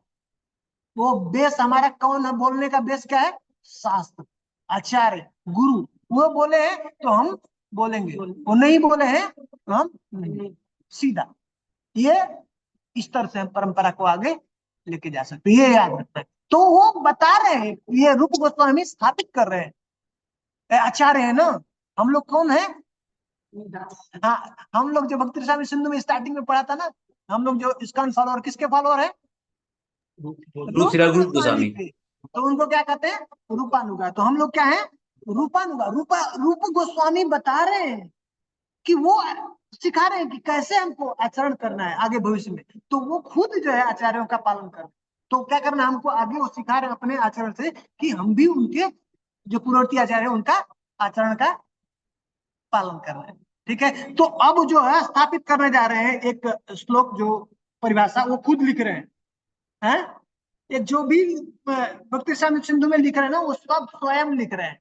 वो बेस हमारा कौन है, बोलने का बेस क्या है? शास्त्र, आचार्य, गुरु। वो बोले हैं तो हम बोलेंगे, वो नहीं बोले हैं तो हम सीधा। ये इस तरह से हम परंपरा को आगे लेके जा सकते, ये याद रखना है। तो वो बता रहे हैं, ये रूप गोस्वामी स्थापित कर रहे हैं, आचार्य है ना। हम लोग कौन है? हाँ, हम लोग जो भक्ति रसामृत सिंधु में स्टार्टिंग में पढ़ा था ना, हम लोग जो इस्कॉन फॉलोअर, किसके फॉलोअर है? रूप श्री रूप गोस्वामी। के। तो उनको क्या कहते हैं? रूपानुगा। तो हम लोग क्या है? रूपानुगा। रूप गोस्वामी बता रहे हैं कि वो सिखा रहे हैं कि कैसे हमको आचरण करना है आगे भविष्य में। तो वो खुद जो है आचार्यों का पालन कर, तो क्या करना हमको आगे, वो सिखा रहे हैं अपने आचरण से कि हम भी उनके जो पूर्ववर्ती आचार्य है उनका आचरण का पालन करना है, ठीक है? तो अब जो है स्थापित करने जा रहे हैं एक श्लोक, जो परिभाषा वो खुद लिख रहे हैं। ये जो भी भक्ति रसामृत सिंधु में लिख रहे हैं ना, वो सब स्वयं लिख रहे हैं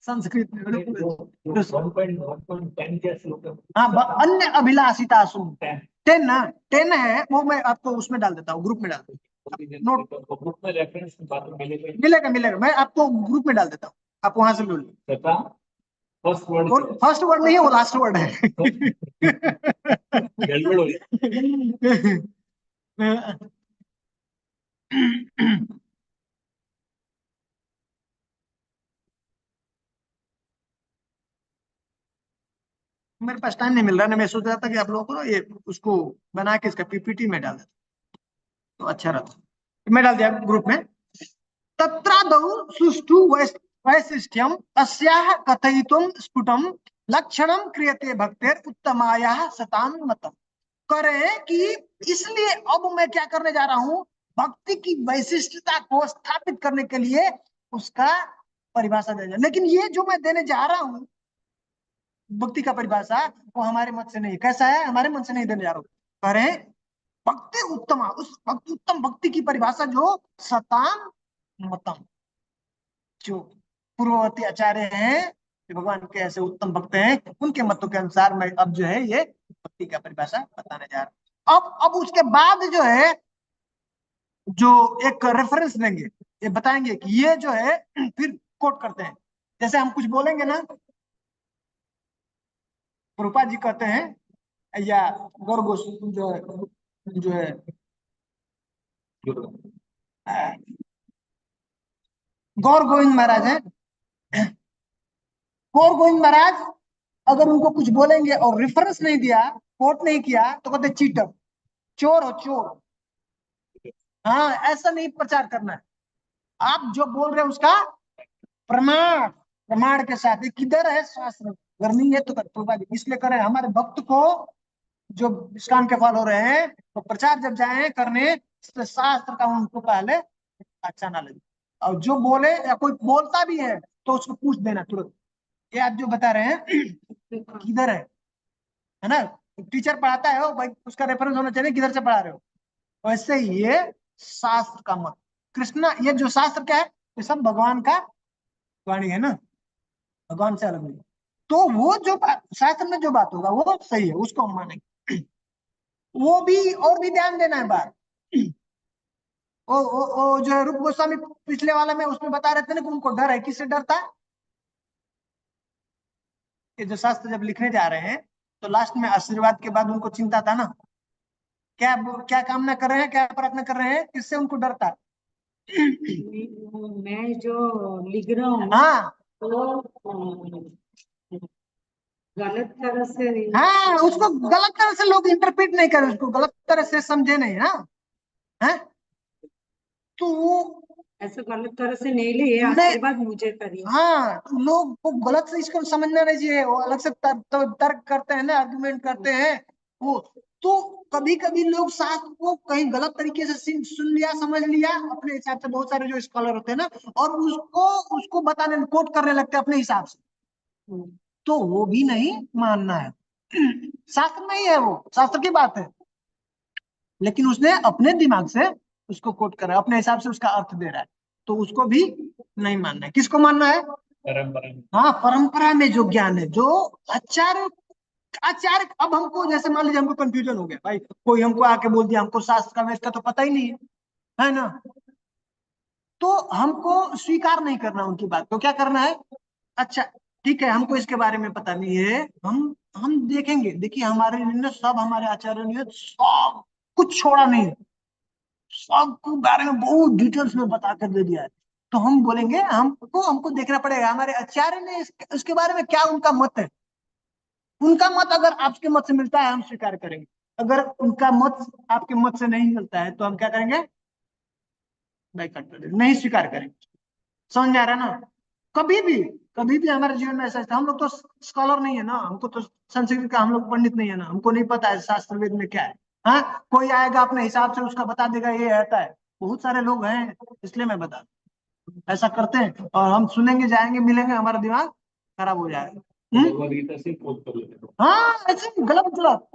संस्कृत में। 1.10 क्या श्लोक है? हाँ, अन्य अभिलाषिता सुन 10 ना, 10 है वो, मैं आपको उसमें डाल देता हूँ, ग्रुप में डाल देता हूँ। नोट बुक में रेफरेंस मिलेगा? मिलेगा, मैं आपको ग्रुप में डाल देता हूँ, आप वहां से बोल लो। फर्स्ट वर्ड, फर्स्ट वर्ड नहीं है, वो लास्ट वर्ड है। गड़बड़ हो गई। मेरे पास टाइम नहीं मिल रहा ना, मैं सोच रहा था कि आप लोगों को ना ये उसको बना के इसका पीपीटी में डाल देता तो अच्छा रहता। मैं डाल दिया ग्रुप में। तत्रादौ सुष्ठु वैशिष्ट्यम् अस्याः कथयितुं स्फुटं लक्षणं क्रियते भक्तेर उत्तमायाः सतां मतम्। करें कि इसलिए अब मैं क्या करने जा रहा हूं, भक्ति की वैशिष्टता को स्थापित करने के लिए उसका परिभाषा दे। लेकिन ये जो मैं देने जा रहा हूं भक्ति का परिभाषा, वो हमारे मत से नहीं। कैसा है, हमारे मन से नहीं देने जा रहा हूं। करें भक्ति उत्तम, उस उत्तम भक्ति की परिभाषा जो सताम मतम, जो पूर्ववर्ती आचार्य हैं, जो भगवान के ऐसे उत्तम भक्त हैं, उनके मतों के अनुसार मैं अब जो है ये भक्ति का परिभाषा बताने जा रहा हूं। अब उसके बाद जो है जो एक रेफरेंस देंगे, ये बताएंगे कि ये जो है फिर कोट करते हैं। जैसे हम कुछ बोलेंगे ना, प्रभुपाद जी कहते हैं या गौर गोस जो है गौर गोविंद महाराज है, गौर गोविंद महाराज अगर उनको कुछ बोलेंगे और रेफरेंस नहीं दिया, कोट नहीं किया, तो कहते चीटर, चोर हो चोर। हाँ, ऐसा नहीं प्रचार करना है। आप जो बोल रहे हैं उसका प्रमाण, प्रमाण के साथ किधर है शास्त्र, अगर नहीं है तो प्रभुपाद इसलिए करें हमारे भक्त को जो इस्कान के फॉलो रहे हैं, तो प्रचार जब जाए करने तो शास्त्र का उनको पहले अच्छा ना लगे। और जो बोले या कोई बोलता भी है तो उसको पूछ देना तुरंत, ये आप जो बता रहे हैं किधर है ना। टीचर पढ़ाता है, भाई उसका रेफरेंस होना चाहिए किधर से पढ़ा रहे हो। वैसे ही ये शास्त्र का मत, कृष्णा, ये जो शास्त्र क्या है, ये सब भगवान का वाणी है ना, भगवान से अलग नहीं। तो वो जो शास्त्र में जो बात होगा वो सही है, उसको हम मानेंगे। वो भी और भी ध्यान देना है बात। वो जो है रूप गोस्वामी पिछले वाला में उसमें बता रहे थे ना कि उनको डर है। किससे डर था? ये जो शास्त्र जब लिखने जा रहे हैं तो लास्ट में आशीर्वाद के बाद उनको चिंता था ना, क्या क्या कामना कर रहे हैं, क्या प्रार्थना कर रहे हैं, किससे उनको डर था? मैं जो लिख रहा हूँ हाँ तो गलत तरह से हाँ, उसको गलत तरह से लोग इंटरप्रेट नहीं करें, उसको गलत तरह से समझे नहीं ना, है तो ऐसा गलत तरह से नहीं लिए, मैं आशीर्वाद मुझे करिए। हाँ, लोग को गलत से इसको समझना नहीं चाहिए। वो अलग से तर्क करते हैं ना, आर्गुमेंट करते हैं वो। तो कभी कभी लोग शास्त्र को कहीं गलत तरीके से सुन लिया, समझ लिया अपने हिसाब से। बहुत सारे जो स्कॉलर होते हैं ना, और उसको उसको बताने, कोट करने लगते हैं अपने हिसाब से। तो वो भी नहीं मानना है। शास्त्र में ही है, वो शास्त्र की बात है, लेकिन उसने अपने दिमाग से उसको कोट करा, अपने हिसाब से उसका अर्थ दे रहा है, तो उसको भी नहीं मानना है। किसको मानना है? परंपरा में। हाँ, परंपरा में जो ज्ञान है, जो आचार्य आचार्य। अब हमको जैसे मान लीजिए हमको कंफ्यूजन हो गया, भाई कोई हमको आके बोल दिया, हमको शास्त्र का वेद का तो पता ही नहीं है ना, तो हमको स्वीकार नहीं करना उनकी बात। तो क्या करना है? अच्छा ठीक है, हमको इसके बारे में पता नहीं है, हम देखेंगे। देखिए हमारे ने सब, हमारे आचार्य ने सब कुछ छोड़ा नहीं है, सबको बारे में बहुत डिटेल्स में बता कर दे दिया है। तो हम बोलेंगे हमको देखना पड़ेगा हमारे आचार्य ने इसके बारे में क्या उनका मत है। उनका मत अगर आपके मत से मिलता है हम स्वीकार करेंगे, अगर उनका मत आपके मत से नहीं मिलता है तो हम क्या करेंगे? बाइकआउट कर देंगे, नहीं स्वीकार करेंगे। समझ में आ रहा है ना? कभी भी हमारे जीवन में ऐसा, हम लोग तो स्कॉलर नहीं है ना, हमको तो संस्कृत का हम लोग पंडित नहीं है ना, हमको नहीं पता है शास्त्र वेद में क्या है। हाँ, कोई आएगा अपने हिसाब से उसका बता देगा ये आता है। बहुत सारे लोग हैं, इसलिए मैं बता, ऐसा करते हैं और हम सुनेंगे, जाएंगे, मिलेंगे, हमारा दिमाग खराब हो जाएगा। भगवद गीता से कोट कर लेते हैं। हाँ, ऐसे गलत गलत।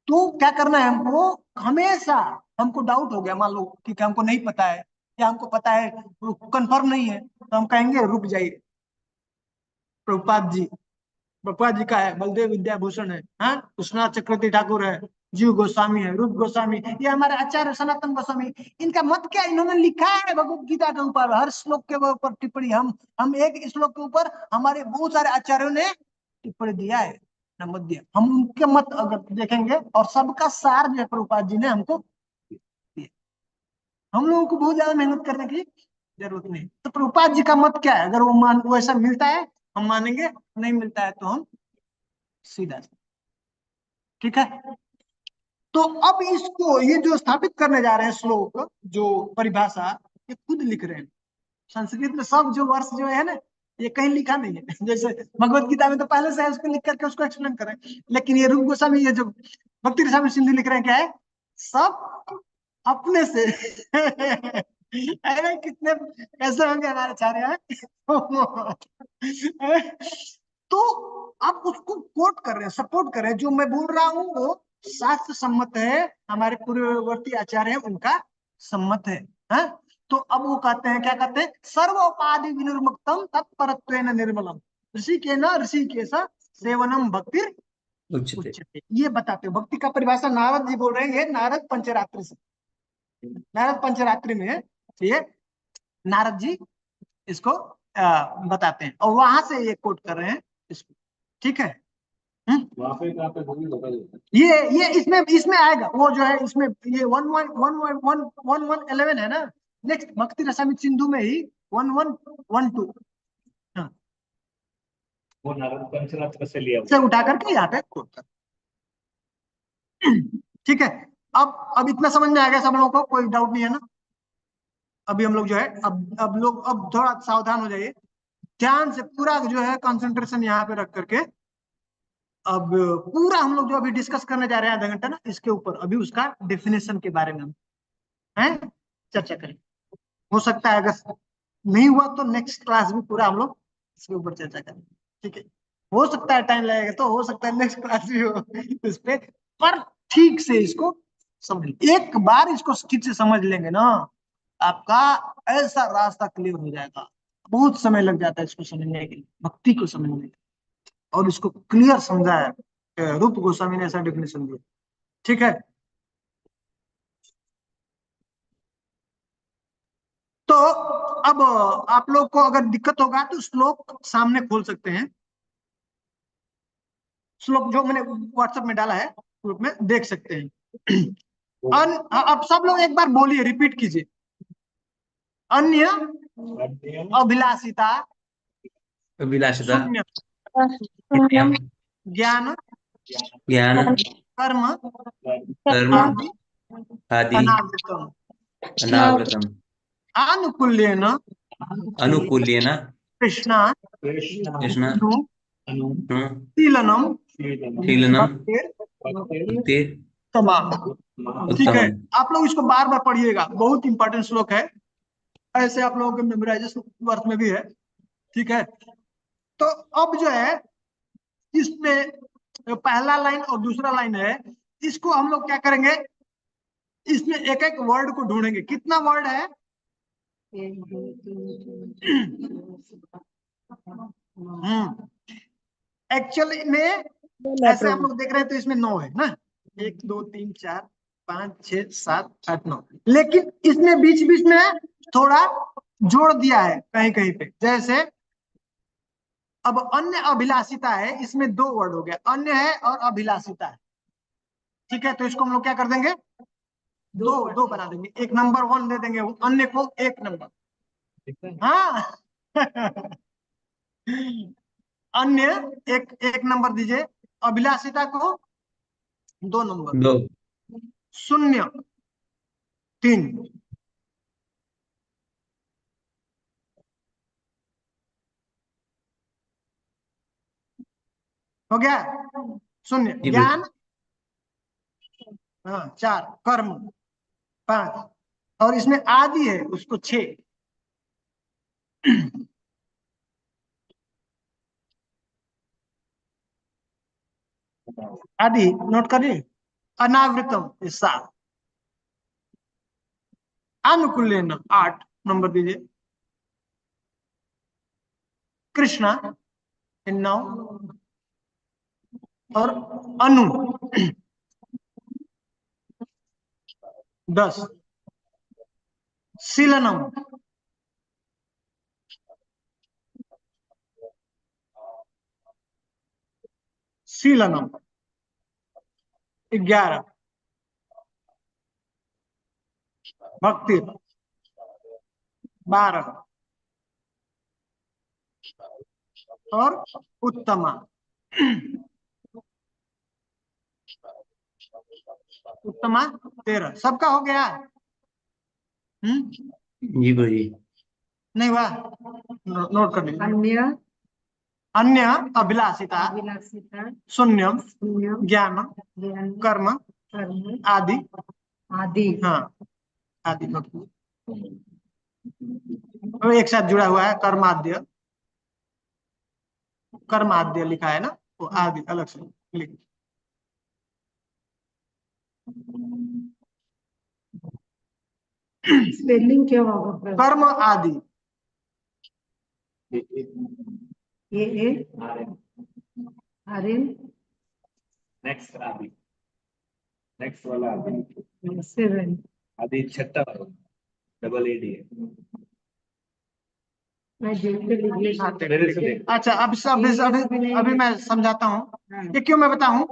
तो क्या करना है हमको? हमेशा हमको डाउट हो गया मान लो कि हमको नहीं पता है या हमको पता है कंफर्म नहीं है, तो हम कहेंगे रुक जाइए, प्रभुपाद जी का है, बलदेव विद्याभूषण है, हाँ, कृष्णा चक्रवर्ती ठाकुर है, जीव गोस्वामी है, रूप गोस्वामी, ये हमारे आचार्य सनातन गोस्वामी। इनका मत क्या, इन्होंने लिखा है भगवत गीता के ऊपर, हर श्लोक के ऊपर टिप्पणी। हम एक श्लोक के ऊपर हमारे बहुत सारे आचार्यों ने टिप्पणी दिया है ना, मत दिया। हम उनके मत अगर देखेंगे और सबका सार जो है प्रभुपाद जी ने हमको दिया। हम लोगों को बहुत ज्यादा मेहनत करने की जरूरत नहीं। तो प्रभुपाद जी का मत क्या है, अगर वो ऐसा मिलता है हम मानेंगे, नहीं मिलता है तो हम सीधा। ठीक है, तो अब इसको ये जो स्थापित करने जा रहे हैं श्लोक, जो परिभाषा, ये खुद लिख रहे हैं। संस्कृत में सब जो वर्ष जो है ना, ये कहीं लिखा नहीं है। जैसे भगवत गीता में तो पहले से है, उसको लिख करके उसको एक्सप्लेन करें, लेकिन ये रूप गोस्वामी, ये जो भक्ति रसामृत सिंधु लिख रहे हैं, क्या है, सब अपने से। अरे कितने कैसे होंगे हमारे आचार्य हैं। तो आप उसको कोट कर रहे हैं, सपोर्ट कर रहे हैं, जो मैं बोल रहा हूँ वो शास्त्र सम्मत है, हमारे पूर्ववर्ती आचार्य हैं उनका सम्मत है, हाँ? तो अब वो कहते हैं, क्या कहते हैं, सर्वोपाधि विनिर्मुक्तम तत्परत्वेन निर्मलम ऋषिकेश सेवनम भक्ति उच्चते। उच्चते। ये बताते हो, भक्ति का परिभाषा नारद जी बोल रहे हैं, ये नारद पंचरात्रि से, नारद पंचरात्रि में ये नारद जी इसको बताते हैं, और वहां से ये कोट कर रहे हैं इसको। ठीक है, वहाँ पे भूमि होगा ये इसमें इसमें आएगा, वो जो है इसमें ये 1111 है ना, नेक्स्ट भक्ति रसामृत सिंधु में ही 1112 वो नारद पंचरात्र से लिया से उठा करके यहाँ पे कोट कर। ठीक है, अब इतना समझ में आ गया सब लोगों को, कोई डाउट नहीं है ना? अभी हम लोग जो है, अब लोग अब थोड़ा सावधान हो जाइए, ध्यान से पूरा जो है कंसंट्रेशन यहाँ पे रख करके, अब पूरा हम लोग जो अभी डिस्कस करने जा रहे हैं आधा घंटा ना, इसके ऊपर अभी उसका डेफिनेशन के बारे में हम चर्चा करें। हो सकता है अगर नहीं हुआ तो नेक्स्ट क्लास भी पूरा हम लोग इसके ऊपर चर्चा करें। ठीक है, हो सकता है टाइम लगेगा, तो हो सकता है नेक्स्ट क्लास भी हो इस पे, पर ठीक से इसको समझ, एक बार इसको ठीक से समझ लेंगे ना, आपका ऐसा रास्ता क्लियर हो जाएगा। बहुत समय लग जाता है इसको समझने के लिए, भक्ति को समझने के लिए, और इसको क्लियर समझा है रूप गोस्वामी ने, ऐसा डेफिनेशन दिया। ठीक है, तो अब आप लोग को अगर दिक्कत होगा तो श्लोक सामने खोल सकते हैं, श्लोक जो मैंने व्हाट्सएप में डाला है ग्रुप में देख सकते हैं। अब सब लोग एक बार बोलिए, रिपीट कीजिए, अन्य अभिलाषिता अभिलाषिता, शून्य पुण्यम, ज्ञान ज्ञान, कर्म कर्म, आदि आदि अनावृतम अनावृतम, आनुकूल्येन अनुकूल्येन कृष्ण कृष्ण शीलनम शीलनम भक्तिर भक्तिर तमाम। ठीक है, उत्तमम। आप लोग इसको बार बार पढ़िएगा, बहुत इंपॉर्टेंट श्लोक है, ऐसे आप लोगों के मेमोराइजेशन वर्क में भी है। ठीक है, तो अब जो है इसमें पहला लाइन और दूसरा लाइन है, इसको हम लोग क्या करेंगे, इसमें एक एक वर्ड को ढूंढेंगे। कितना वर्ड है? 1 2 3 4 एक्चुअली में ऐसे हम लोग देख रहे हैं तो इसमें 9 है ना, 1 2 3 4 5 6 7 8 9, लेकिन इसमें बीच बीच में थोड़ा जोड़ दिया है कहीं कहीं पे, जैसे अब अन्य अभिलाषिता है, इसमें 2 वर्ड हो गया, अन्य है और अभिलाषिता है। ठीक है, तो इसको हम लोग क्या कर देंगे, दो बना देंगे, एक नंबर 1 दे देंगे, अन्य को 1 नंबर। हाँ अन्य एक नंबर दीजिए, अभिलाषिता को 2 नंबर, 2 शून्य 3, हो गया शून्य, जी ज्ञान बिल्कुल। 4, कर्म 5, और इसमें आदि है उसको 6। आदि नोट करिए, अनावृतम 7, अनुकूल्यन 8 नंबर दीजिए, कृष्णा 9, और अनु 10, शीलनम 11, भक्ति 12 और उत्तमा, उत्तमा 13। सबका हो गया? जी गुरुजी। नहीं हुआ? नोट कर लीजिए। अन्य अन्य अभिलाषिता, विलासिता, शून्यम, शून्य, ज्ञान, ज्ञान, कर्म, कर्म आदि। आदि। हाँ, आदि भक्ति। तो एक साथ जुड़ा हुआ है कर्माद्य, कर्माद्य लिखा है ना, तो आदि अलग से लिख। स्पेलिंग क्या होगा? कर्म आदि, ए आर एन नेक्स्ट आदि, नेक्स्ट वाला आदि, 7। आदि छठा वाला, डबल एडी है। मैं देख के इंग्लिश मेरे से देख। अच्छा अभी मैं समझाता हूँ ये क्यों मैं बताऊं।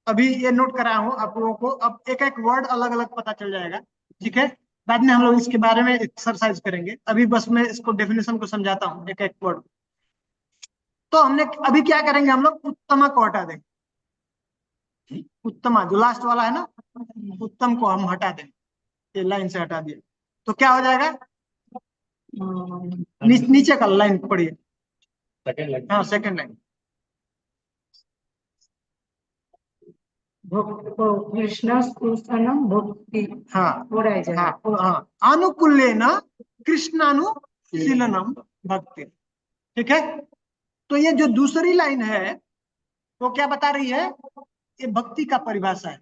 अभी ये नोट कराया हूँ आप लोगों को, अब एक एक वर्ड अलग अलग पता चल जाएगा, ठीक है। बाद में हम लोग इसके बारे में एक्सरसाइज करेंगे, अभी बस मैं इसको डेफिनेशन को समझाता हूँ एक एक वर्ड। तो हमने अभी क्या करेंगे, हम लोग उत्तमा को हटा देंगे। उत्तमा जो लास्ट वाला है ना, उत्तम को हम हटा देंगे, ये लाइन से हटा दिया तो क्या हो जाएगा, नीचे का लाइन पढ़िए। Second line. हाँ, सेकंड लाइन। कृष्ण स्तुस्थानम भक्ति हाँ थोड़ा है जगह। हाँ हाँ, अनुकूल्येन कृष्णानुशीलनम भक्ति, ठीक है। तो ये जो दूसरी लाइन है वो क्या बता रही है, ये भक्ति का परिभाषा है।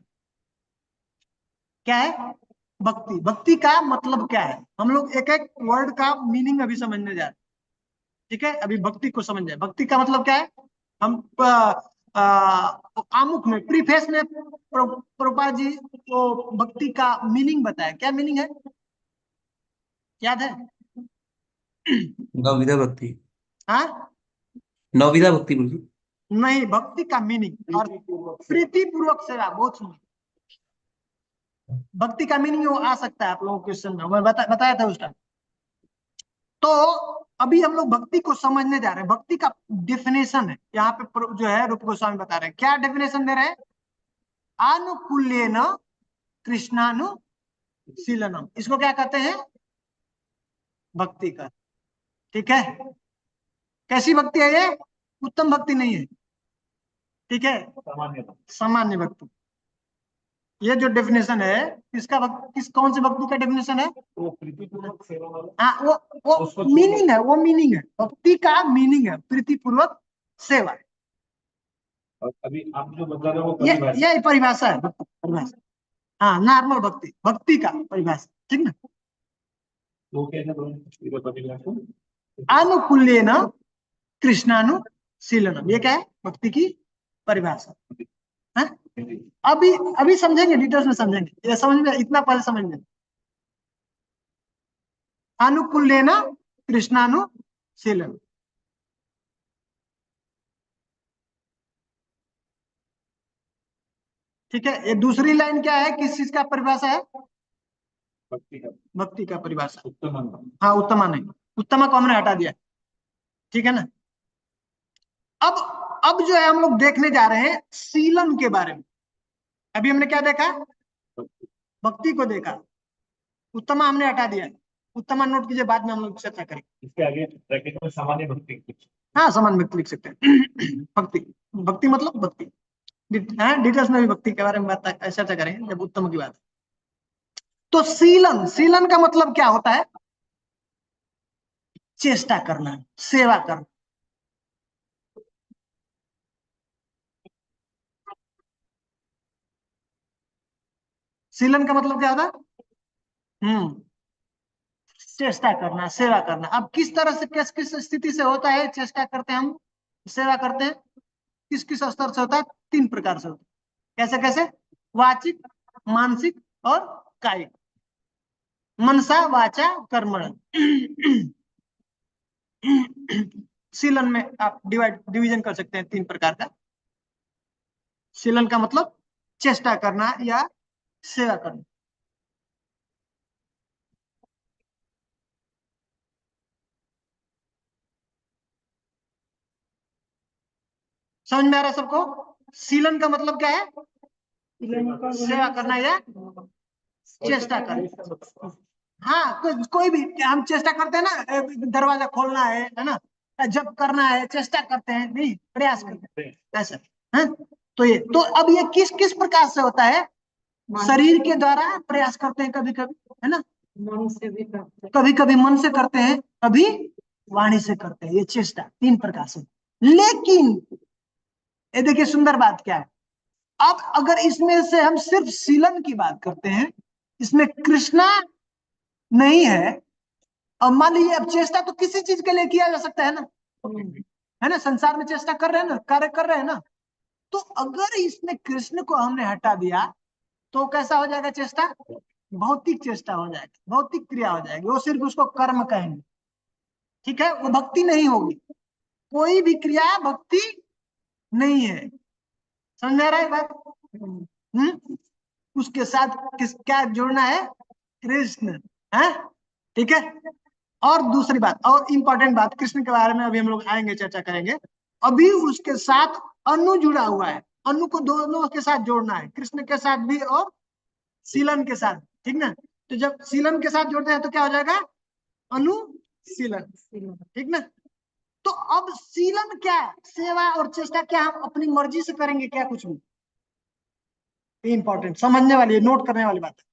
क्या है? भक्ति। भक्ति का मतलब क्या है, हम लोग एक एक वर्ड का मीनिंग अभी समझने जा रहे हैं, ठीक है। अभी भक्ति को समझ जाए, भक्ति का मतलब क्या है। हम आमुख में प्रीफेस में प्रभुपाद जी को भक्ति का मीनिंग बताया। क्या मीनिंग है, याद है? नवविधा भक्ति, हाँ, नवविधा भक्ति गुरुजी। नहीं, भक्ति का मीनिंग और प्रीति पूर्वक सेवा, बहुत सुंदर। भक्ति का मीनिंग वो आ सकता है आप लोगों को क्वेश्चन में, मैं बताया था उस टाइम। तो अभी हम लोग भक्ति को समझने जा रहे हैं। भक्ति का डेफिनेशन है यहाँ पे जो है रूप गोस्वामी बता रहे हैं। क्या डेफिनेशन दे रहे हैं, आनुकूल्येन कृष्णानुशीलनम, इसको क्या कहते हैं, भक्ति का, ठीक है। कैसी भक्ति है ये, उत्तम भक्ति नहीं है, ठीक है, सामान्य सामान्य भक्ति। ये जो डेफिनेशन है इसका कौन सी भक्ति का डेफिनेशन है, वो प्रीतिपूर्वक सेवा वाला। हाँ, वो मीनिंग है, वो मीनिंग है, भक्ति का मीनिंग है प्रीतिपूर्वक सेवा। और अभी आप जो बता रहे हो वो परिभाषा। ये परिभाषा है, परिभाषा। हाँ, नॉर्मल भक्ति, भक्ति का परिभाषा, ठीक ना। वो कैसे बोले परिभाषा? आनुकूल्येन कृष्णानुशीलनम, ये क्या है, भक्ति की परिभाषा है। अभी अभी समझेंगे, डिटेल्स में समझेंगे, ये समझ में इतना पहले समझ में। अनुकूल्येन कृष्णानुशीलनम, ठीक है। ये दूसरी लाइन क्या है, किस चीज का परिभाषा है, भक्ति का, भक्ति का परिभाषा। उत्तम। हाँ, उत्तमा नहीं, उत्तमा को हमने हटा दिया, ठीक है ना। अब जो है हम लोग देखने जा रहे हैं शीलन के बारे में। अभी हमने क्या देखा, भक्ति को देखा, उत्तमा हमने हटा दिया, उत्तमा नोट कीजिए, बाद में हम लोग चर्चा करेंगे। इसके आगे ब्रैकेट में सामान्य भक्ति कुछ। हाँ, समान भक्ति लिख सकते हैं। भक्ति, भक्ति मतलब भक्ति, डिटेल्स में भी भक्ति के बारे में चर्चा करेंगे जब उत्तम की बात है। तो शीलन, शीलन का मतलब क्या होता है, चेष्टा करना, सेवा करना। शीलन का मतलब क्या होता है, चेष्टा करना, सेवा करना। अब किस तरह से, किस किस स्थिति से होता है चेष्टा करते हैं हम, सेवा करते हैं, किस किस स्तर से होता है, 3 प्रकार से होता है। कैसे कैसे, वाचिक, मानसिक और कायिक। मनसा वाचा कर्मण। शीलन में आप डिवीजन कर सकते हैं 3 प्रकार का। शीलन का मतलब चेष्टा करना या सेवा करना। समझ में आ रहा है सबको? सीलन का मतलब क्या है? सेवा करना या चेष्टा करना। हाँ, कोई भी हम चेष्टा करते हैं ना, दरवाजा खोलना है ना, जब करना है, चेष्टा करते हैं, नहीं प्रयास करते हैं ऐसा। हाँ, तो ये तो अब ये किस किस प्रकार से होता है? शरीर के द्वारा प्रयास करते हैं कभी कभी, है ना, मन से भी करते हैं। कभी कभी मन से करते हैं, कभी वाणी से करते हैं। ये चेष्टा 3 प्रकार से। लेकिन ये देखिए सुंदर बात क्या है, अब अगर इसमें से हम सिर्फ सीलन की बात करते हैं, इसमें कृष्णा नहीं है, अब मान लीजिए अब चेष्टा तो किसी चीज के लिए किया जा सकता है ना, है ना, संसार में चेष्टा कर रहे हैं ना, कार्य कर रहे हैं ना, तो अगर इसमें कृष्ण को हमने हटा दिया तो कैसा हो जाएगा? चेष्टा भौतिक चेष्टा हो जाएगी, भौतिक क्रिया हो जाएगी, वो सिर्फ उसको कर्म कहेंगे, ठीक है, वो भक्ति नहीं होगी। कोई भी क्रिया भक्ति नहीं है, समझ में आ रहा है बात? उसके साथ किस क्या जोड़ना है? कृष्ण, है, ठीक है। और दूसरी बात और इम्पोर्टेंट बात, कृष्ण के बारे में अभी हम लोग आएंगे, चर्चा करेंगे। अभी उसके साथ अनु जुड़ा हुआ है, अनु को दोनों के साथ जोड़ना है, कृष्ण के साथ भी और सीलन के साथ, ठीक ना। तो जब सीलन के साथ जोड़ते हैं तो क्या हो जाएगा? अनुशीलन, ठीक ना। तो अब सीलन क्या है? सेवा और चेष्टा क्या हम अपनी मर्जी से करेंगे क्या? कुछ भी इंपॉर्टेंट समझने वाली है, नोट करने वाली बात है।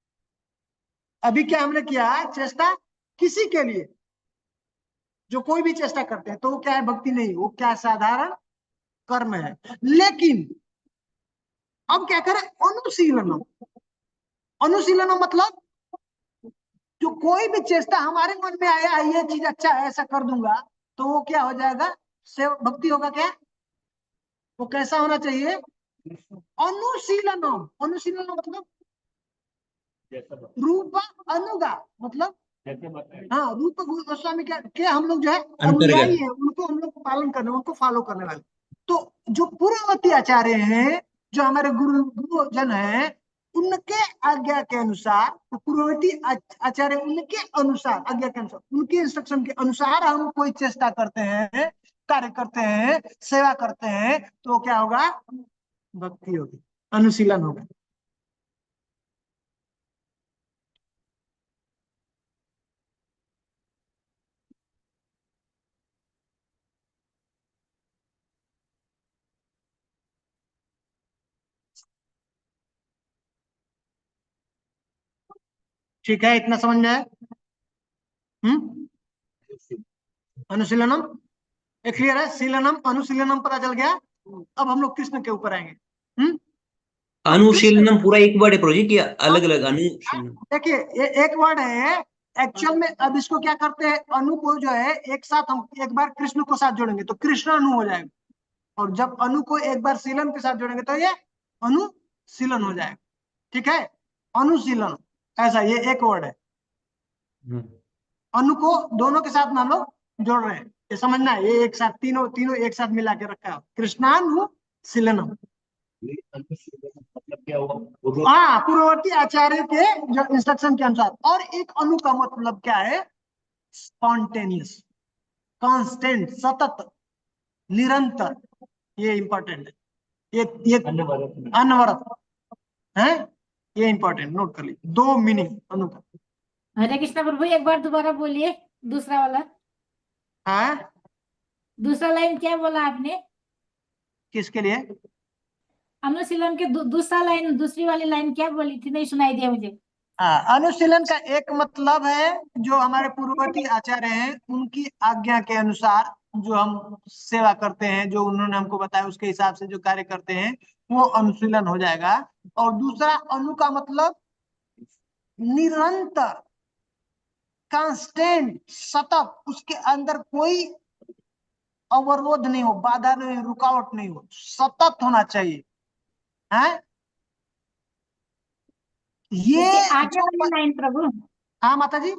अभी क्या हमने किया? चेष्टा किसी के लिए, जो कोई भी चेष्टा करते हैं तो वो क्या है? भक्ति नहीं, वो क्या है? साधारण कर्म है। लेकिन अब क्या करें? अनुशीलन। अनुशीलन मतलब जो कोई भी चेष्टा हमारे मन में आया, ये चीज अच्छा है, ऐसा कर दूंगा, तो वो क्या हो जाएगा? से भक्ति होगा क्या? वो कैसा होना चाहिए? अनुशीलनम। अनुशीलन मतलब जैसा रूप अनुगा, मतलब बताया। हाँ, रूप गोस्वामी के हम लोग जो है अंतर्गत। अनुयायी है, उनको हम लोग पालन करने, उनको फॉलो करने वाले। तो जो पूर्ववर्ती आचार्य हैं, जो हमारे गुरुजन हैं, उनके आज्ञा के अनुसार, तो पूर्ववर्ती आचार्य उनके अनुसार, आज्ञा के अनुसार, उनके इंस्ट्रक्शन के अनुसार हम कोई चेष्टा करते हैं, कार्य करते हैं, सेवा करते हैं, तो क्या होगा? भक्ति होगी, अनुशीलन होगा। ठीक है, इतना समझ में आया? अनुशीलनम ये क्लियर है? शीलनम अनुशीलनम पता चल गया। अब हम लोग कृष्ण के ऊपर आएंगे। अनुशीलनम पूरा एक वर्ड है प्रोजेक्ट या अलग अलग? अनुशीलनम देखिए ये एक वर्ड है एक्चुअल में। अब इसको क्या करते हैं? अनु को जो है एक साथ हम एक बार कृष्ण को साथ जोड़ेंगे तो कृष्ण अनु हो जाएगा, और जब अनु को एक बार शीलन के साथ जोड़ेंगे तो ये अनुशीलन हो जाएगा, ठीक है। अनुशीलन ऐसा ये एक वर्ड है। अनु को दोनों के साथ में हम लोग जोड़ रहे हैं, ये समझना है। ये एक साथ तीनों तीनों एक साथ मिला के रखा है, कृष्णानुशीलनम। मतलब क्या हुआ? हाँ, पूर्ववर्ती आचार्य के जो इंस्ट्रक्शन के अनुसार। और एक अनु का मतलब क्या है? स्पॉन्टेनियस, कांस्टेंट, सतत, निरंतर। ये इंपॉर्टेंट है। ये अनवरत है, ये इंपॉर्टेंट नोट कर लीजिए। 2 मीनिंग अनु का। हरे कृष्णा प्रभु, एक बार दोबारा बोलिए दूसरा वाला। हाँ, दूसरा लाइन क्या बोला आपने? किसके लिए? अनुशीलन के दूसरा लाइन, दूसरी वाली लाइन क्या बोली थी? नहीं सुनाई दिया मुझे। हाँ, अनुशीलन का एक मतलब है जो हमारे पूर्ववर्ती आचार्य हैं उनकी आज्ञा के अनुसार जो हम सेवा करते हैं, जो उन्होंने हमको बताया उसके हिसाब से जो कार्य करते हैं, वो अनुशीलन हो जाएगा। और दूसरा अनु का मतलब निरंतर, कांस्टेंट, सतत, उसके अंदर कोई अवरोध नहीं हो, बाधा नहीं, रुकावट नहीं हो, सतत होना चाहिए, है ये इससे आगे वाली लाइन प्रभु। हाँ माता जी,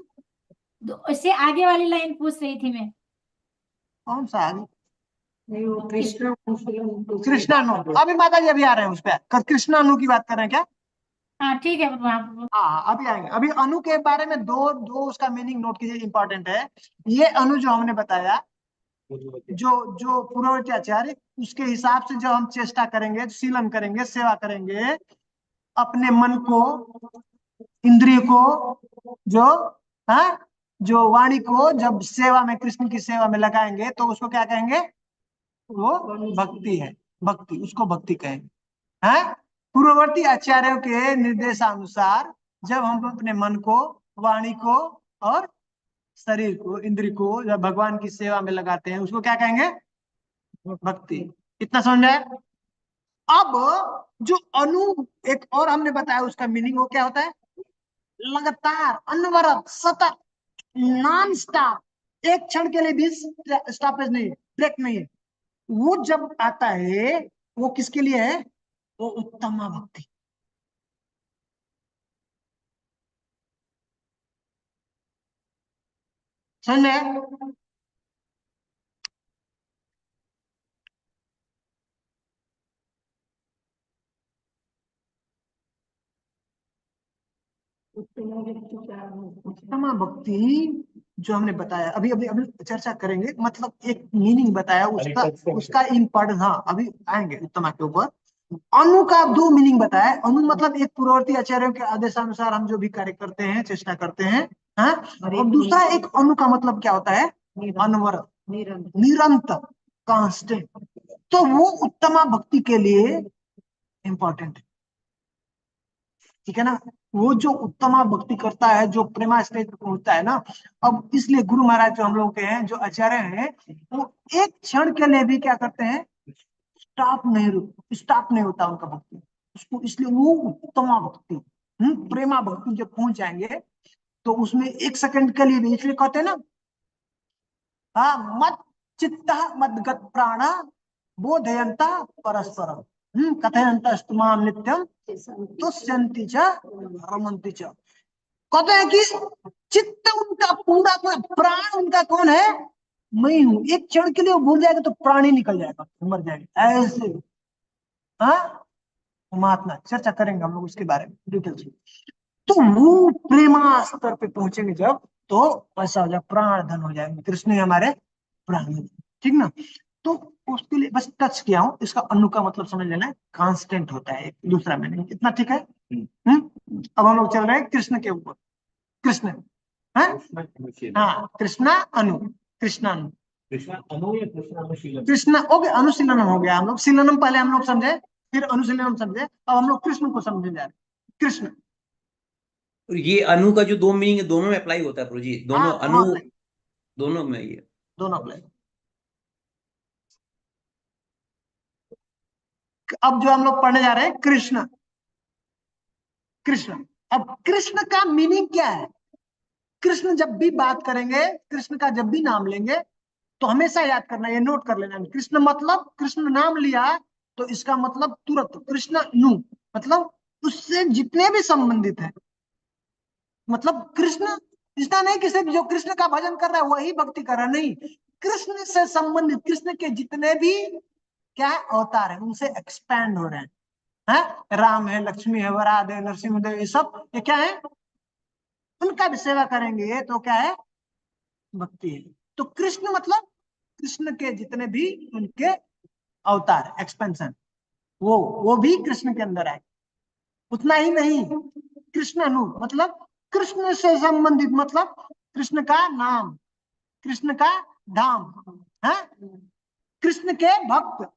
इससे आगे वाली लाइन पूछ रही थी मैं। कौन सा आगे? नहीं, वो कृष्णानु। अभी माता जी अभी आ रहे हैं उस पर, कृष्णानु की बात कर रहे हैं क्या? हाँ ठीक है प्रभु। हाँ, अभी आएंगे। अभी अनु के बारे में दो उसका मीनिंग नोट कीजिए, इंपॉर्टेंट है। ये अनु जो हमने बताया, जो जो पूर्ववर्ती आचार्य, उसके हिसाब से जब हम चेष्टा करेंगे, शीलन करेंगे, सेवा करेंगे, अपने मन को, इंद्रिय को, जो हाँ, जो वाणी को जब सेवा में, कृष्ण की सेवा में लगाएंगे, तो उसको क्या कहेंगे? वो भक्ति है। भक्ति, उसको भक्ति कहेंगे। है पूर्ववर्ती आचार्यों के निर्देशानुसार जब हम अपने मन को, वाणी को और शरीर को, इंद्रिय को जब भगवान की सेवा में लगाते हैं, उसको क्या कहेंगे? भक्ति। इतना समझ में आया? अब जो अनु, एक और हमने बताया, उसका मीनिंग वो क्या होता है? लगातार, अनवरत, सतत, नॉन स्टॉप, एक क्षण के लिए भी स्टॉपेज नहीं है, ब्रेक नहीं है। वो जब आता है, वो किसके लिए है? वो उत्तम भक्ति। समझ में आया? उत्तम भक्ति जो हमने बताया, अभी अभी अभी चर्चा करेंगे, मतलब एक मीनिंग बताया उसका, उसका इम्पोर्टेंस। हाँ, अभी आएंगे उत्तम के ऊपर। अनु का दो मीनिंग बताया। अनु मतलब एक पूर्ववर्ती आचार्यों के आदेशानुसार हम जो भी कार्य करते हैं, चेष्टा करते हैं। हाँ, और दूसरा एक अनु का मतलब क्या होता है? अनवरत, निरंतर, कांस्टेंट। तो वो उत्तम भक्ति के लिए इंपॉर्टेंट है। ठीक है ना? वो जो उत्तमा भक्ति करता है, जो प्रेमा स्टेज पे पहुंचता है ना, अब इसलिए गुरु महाराज जो हम लोग के हैं, जो आचार्य हैं, वो एक क्षण के लिए भी क्या करते हैं? स्टॉप नहीं होता उनका भक्ति, उसको, इसलिए वो उत्तमा भक्ति, प्रेमा भक्ति जब पहुंच जाएंगे, तो उसमें एक सेकंड के लिए भी, इसलिए कहते हैं ना, हाँ, मत चित्त मद्गत प्राण बोधयंता परस्परम कथयंतस्तु माम नित्यम तुष्यन्ति च रमन्ति च। कहते हैं कि चित्त उनका पूरा, प्राण उनका कौन है? मैं हूं। एक क्षण के लिए वो भूल जाएगा तो प्राण ही निकल जाएगा, मर जाएगा ऐसे। हाँ, महात्मा, चर्चा करेंगे हम लोग उसके बारे में डिटेल से। तो वो प्रेमा स्तर पे पहुंचेंगे जब, तो ऐसा हो जाए, प्राण धन हो जाएंगे, कृष्ण ही हमारे प्राण। ठीक ना? तो उसके लिए बस टच किया हूं। इसका अनु का मतलब समझ लेना है, कांस्टेंट होता है, एक दूसरा मीनिंग। इतना ठीक है? अब हम लोग चल रहे हैं कृष्ण के ऊपर। कृष्ण, हाँ, कृष्णा अनु, कृष्णानु, कृष्णा अनु या कृष्णा अनुशीलन? कृष्णा, ओके, अनुशीलनम हो गया। हम लोग शीलनम पहले हम लोग समझे, फिर अनुशीलनम समझे, अब हम लोग कृष्ण को समझे जा रहे हैं। कृष्ण, और ये अनु का जो दो मीनिंग है, दोनों में अप्लाई होता है प्रभु जी, दोनों हाँ, अनु, दोनों में ये दोनों अप्लाई। अब जो हम लोग पढ़ने जा रहे हैं, कृष्ण, कृष्ण। अब कृष्ण का मीनिंग क्या है? कृष्ण जब भी बात करेंगे, कृष्ण का जब भी नाम लेंगे, तो हमेशा याद करना, ये नोट कर लेना। कृष्ण मतलब, कृष्ण नाम लिया तो इसका मतलब तुरंत कृष्ण नु, मतलब उससे जितने भी संबंधित है, मतलब कृष्ण, इसका नहीं कि सिर्फ जो कृष्ण का भजन कर रहा है वही भक्ति कर रहा है, नहीं, कृष्ण से संबंधित, कृष्ण के जितने भी क्या अवतार है, उनसे एक्सपैंड हो रहे हैं। राम है, लक्ष्मी है, वराद है, नरसिंहदेव, ये सब ये क्या है? उनका भी सेवा करेंगे तो क्या है? भक्ति है। तो कृष्ण मतलब कृष्ण के जितने भी उनके अवतार, एक्सपेंशन, वो भी कृष्ण के अंदर आए। उतना ही नहीं, कृष्ण अनु मतलब कृष्ण से संबंधित, मतलब कृष्ण का नाम, कृष्ण का धाम, है कृष्ण के भक्त,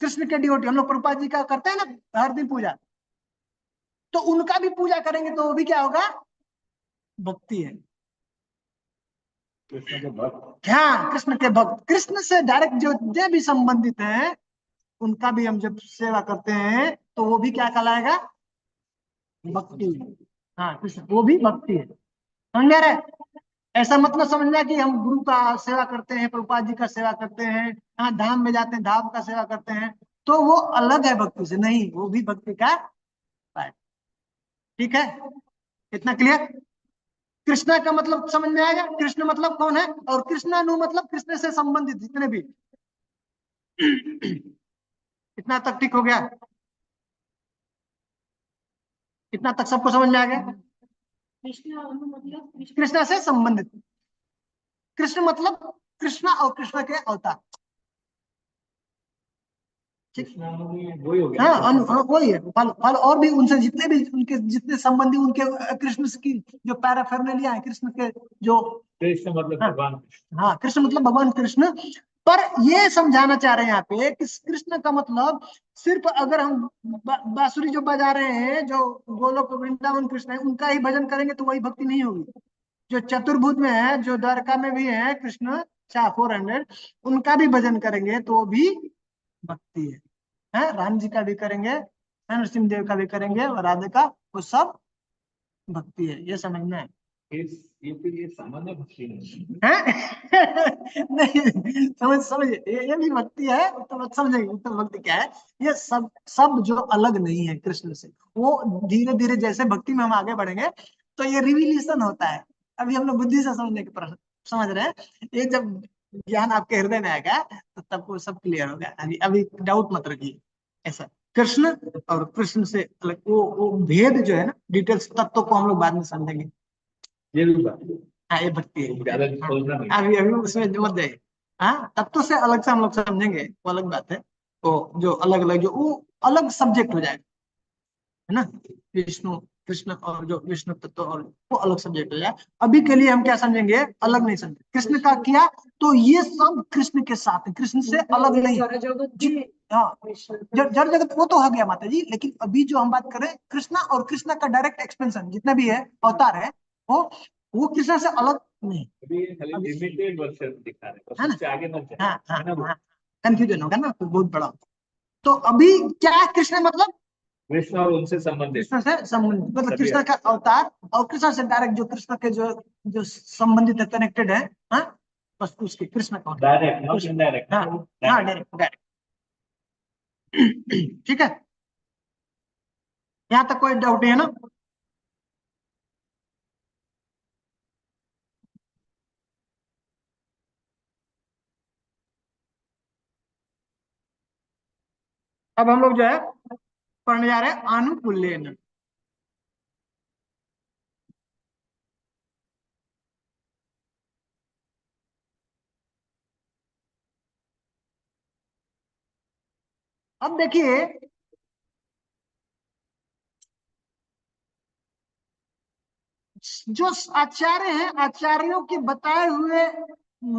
कृष्ण के डिवोटी। हम लोग प्रभुपाद जी का करते हैं ना हर दिन पूजा, तो उनका भी पूजा करेंगे तो वो भी क्या होगा? भक्ति है। कृष्ण के भक्त, हाँ, कृष्ण के भक्त, कृष्ण से डायरेक्ट जो भी संबंधित हैं, उनका भी हम जब सेवा करते हैं तो वो भी क्या कहलाएगा? भक्ति। हाँ, कृष्ण, वो भी भक्ति है। समझ रहे? ऐसा मतलब समझना कि हम गुरु का सेवा करते हैं, प्रभुपाद जी का सेवा करते हैं, हाँ, धाम में जाते हैं, धाम का सेवा करते हैं, तो वो अलग है भक्ति से, नहीं, वो भी भक्ति का पार्ट। ठीक है? इतना क्लियर? कृष्णा का मतलब समझ में आएगा? कृष्ण मतलब कौन है, और कृष्णानु मतलब कृष्ण से संबंधित जितने भी। इतना तक ठीक हो गया? इतना तक सबको समझ में आ गया? कृष्ण अनु मतलब कृष्ण कृष्णा से संबंधित, कृष्ण मतलब कृष्णा और कृष्णा के अवतार। ठीक, वही हो गया हाँ वही है। फल और भी उनसे जितने भी उनके जितने संबंधी उनके कृष्ण की जो पैराफेरनेलिया है कृष्ण के जो, कृष्ण मतलब हाँ, भगवान कृष्ण। हाँ कृष्ण मतलब भगवान कृष्ण। पर ये समझाना चाह रहे हैं यहाँ पे कि कृष्ण का मतलब सिर्फ अगर हम बांसुरी जो बजा रहे हैं जो गोलोक वृंदावन कृष्ण है उनका ही भजन करेंगे तो वही भक्ति नहीं होगी। जो चतुर्भुज में है, जो द्वारका में भी है कृष्ण 400, उनका भी भजन करेंगे तो वो भी भक्ति है। राम जी का भी करेंगे, नरसिंह देव का भी करेंगे और राधे का, वो सब भक्ति है। ये समझना है। ये फिर ये सामान्य भक्ति नहीं हैं? नहीं समझ ये भी भक्ति है। तो समझेंगे उत्तम भक्ति क्या है। ये सब जो अलग नहीं है कृष्ण से, वो धीरे धीरे जैसे भक्ति में हम आगे बढ़ेंगे तो ये रिविलेशन होता है। अभी हम लोग बुद्धि से समझने के प्रश्न समझ रहे हैं। ये जब ज्ञान आपके हृदय में आएगा तो तब वो सब क्लियर होगा। अभी डाउट मत रखिए। ऐसा कृष्ण और कृष्ण से अलग वो भेद जो है ना, डिटेल्स तत्व को हम लोग बाद में समझेंगे। ये भी बात हाँ ये भक्ति है। ज्यादा हाँ, खोलना नहीं। अभी उसमें मत जाइए। हाँ तत्व से अलग से हम लोग समझेंगे, वो अलग बात है। तो जो अलग अलग जो वो अलग सब्जेक्ट हो जाएगा, है ना। विष्णु कृष्ण और जो विष्णु तत्व और वो अलग सब्जेक्ट हो जाए। अभी के लिए हम क्या समझेंगे, अलग नहीं समझे। कृष्ण का किया तो ये सब कृष्ण के साथ है, कृष्ण से अलग नहीं। हाँ जड़ जगत वो तो हो गया माता जी। लेकिन अभी जो हम बात करें कृष्णा और कृष्णा का डायरेक्ट एक्सपेंशन जितना भी है अवतार है वो कृष्णा से अलग नहीं। अभी खाली लिमिटेड वर्षन दिखा रहे हैं, है ना? उससे आगे मत जाए। हाँ हाँ है ना वो? हाँ कंफ्यूजन होगा ना, तो बहुत बड़ा। तो अभी क्या है कृष्ण मतलब कृष्ण और उनसे संबंधित कृष्ण से संबंधित, मतलब सभी कृष्ण का अवतार और कृष्ण से डायरेक्ट जो कृष्ण के जो संबंधित है, कनेक्टेड है। हाँ बस उसके कृष्ण का डायरेक्ट नॉट इनडायरेक्ट। हाँ हाँ डायरेक्ट। ठीक है, यहाँ तक कोई डाउट नहीं है ना। अब हम लोग जो है पढ़ने जा रहे हैं आनुकूल्यन। अब देखिए जो आचार्य हैं, आचार्यों के बताए हुए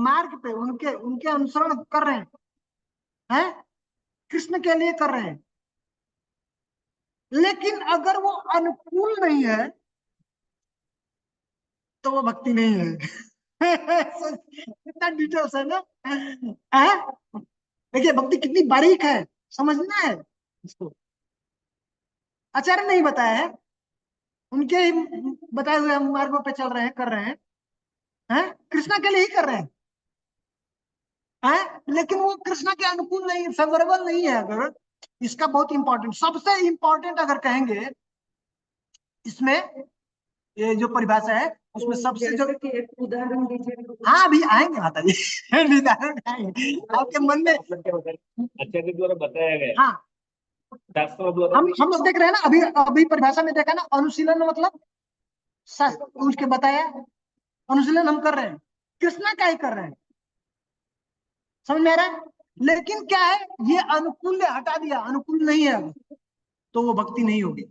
मार्ग पे उनके उनके अनुसरण कर रहे हैं, कृष्ण के लिए कर रहे हैं। लेकिन अगर वो अनुकूल नहीं है तो वो भक्ति नहीं है। कितना डिटेल्स है ना। देखिए भक्ति कितनी बारीक है, समझना है इसको। आचार्य नहीं बताया है, उनके ही बताए हुए हम मार्गों पे चल रहे हैं, कर रहे हैं, कृष्णा के लिए ही कर रहे हैं। लेकिन वो कृष्णा के अनुकूल नहीं, फेवरेबल नहीं है। अगर इसका बहुत इंपॉर्टेंट, सबसे इंपॉर्टेंट अगर कहेंगे इसमें, ये जो परिभाषा है उसमें सबसे जो उदाहरण दीजिए। हाँ अभी आएंगे माता जी। उदाहरण आएंगे आपके मन में। अच्छा के द्वारा बताया गया। हाँ शास्त्रों द्वारा हम लोग देख रहे हैं ना, अभी अभी परिभाषा में देखा ना, अनुशीलन मतलब उसके बताया अनुशीलन हम कर रहे हैं, कृष्णा का ही कर रहे हैं। समझ में आ रहा है। लेकिन क्या है, ये अनुकूल हटा दिया, अनुकूल नहीं है अब, तो वो भक्ति नहीं होगी।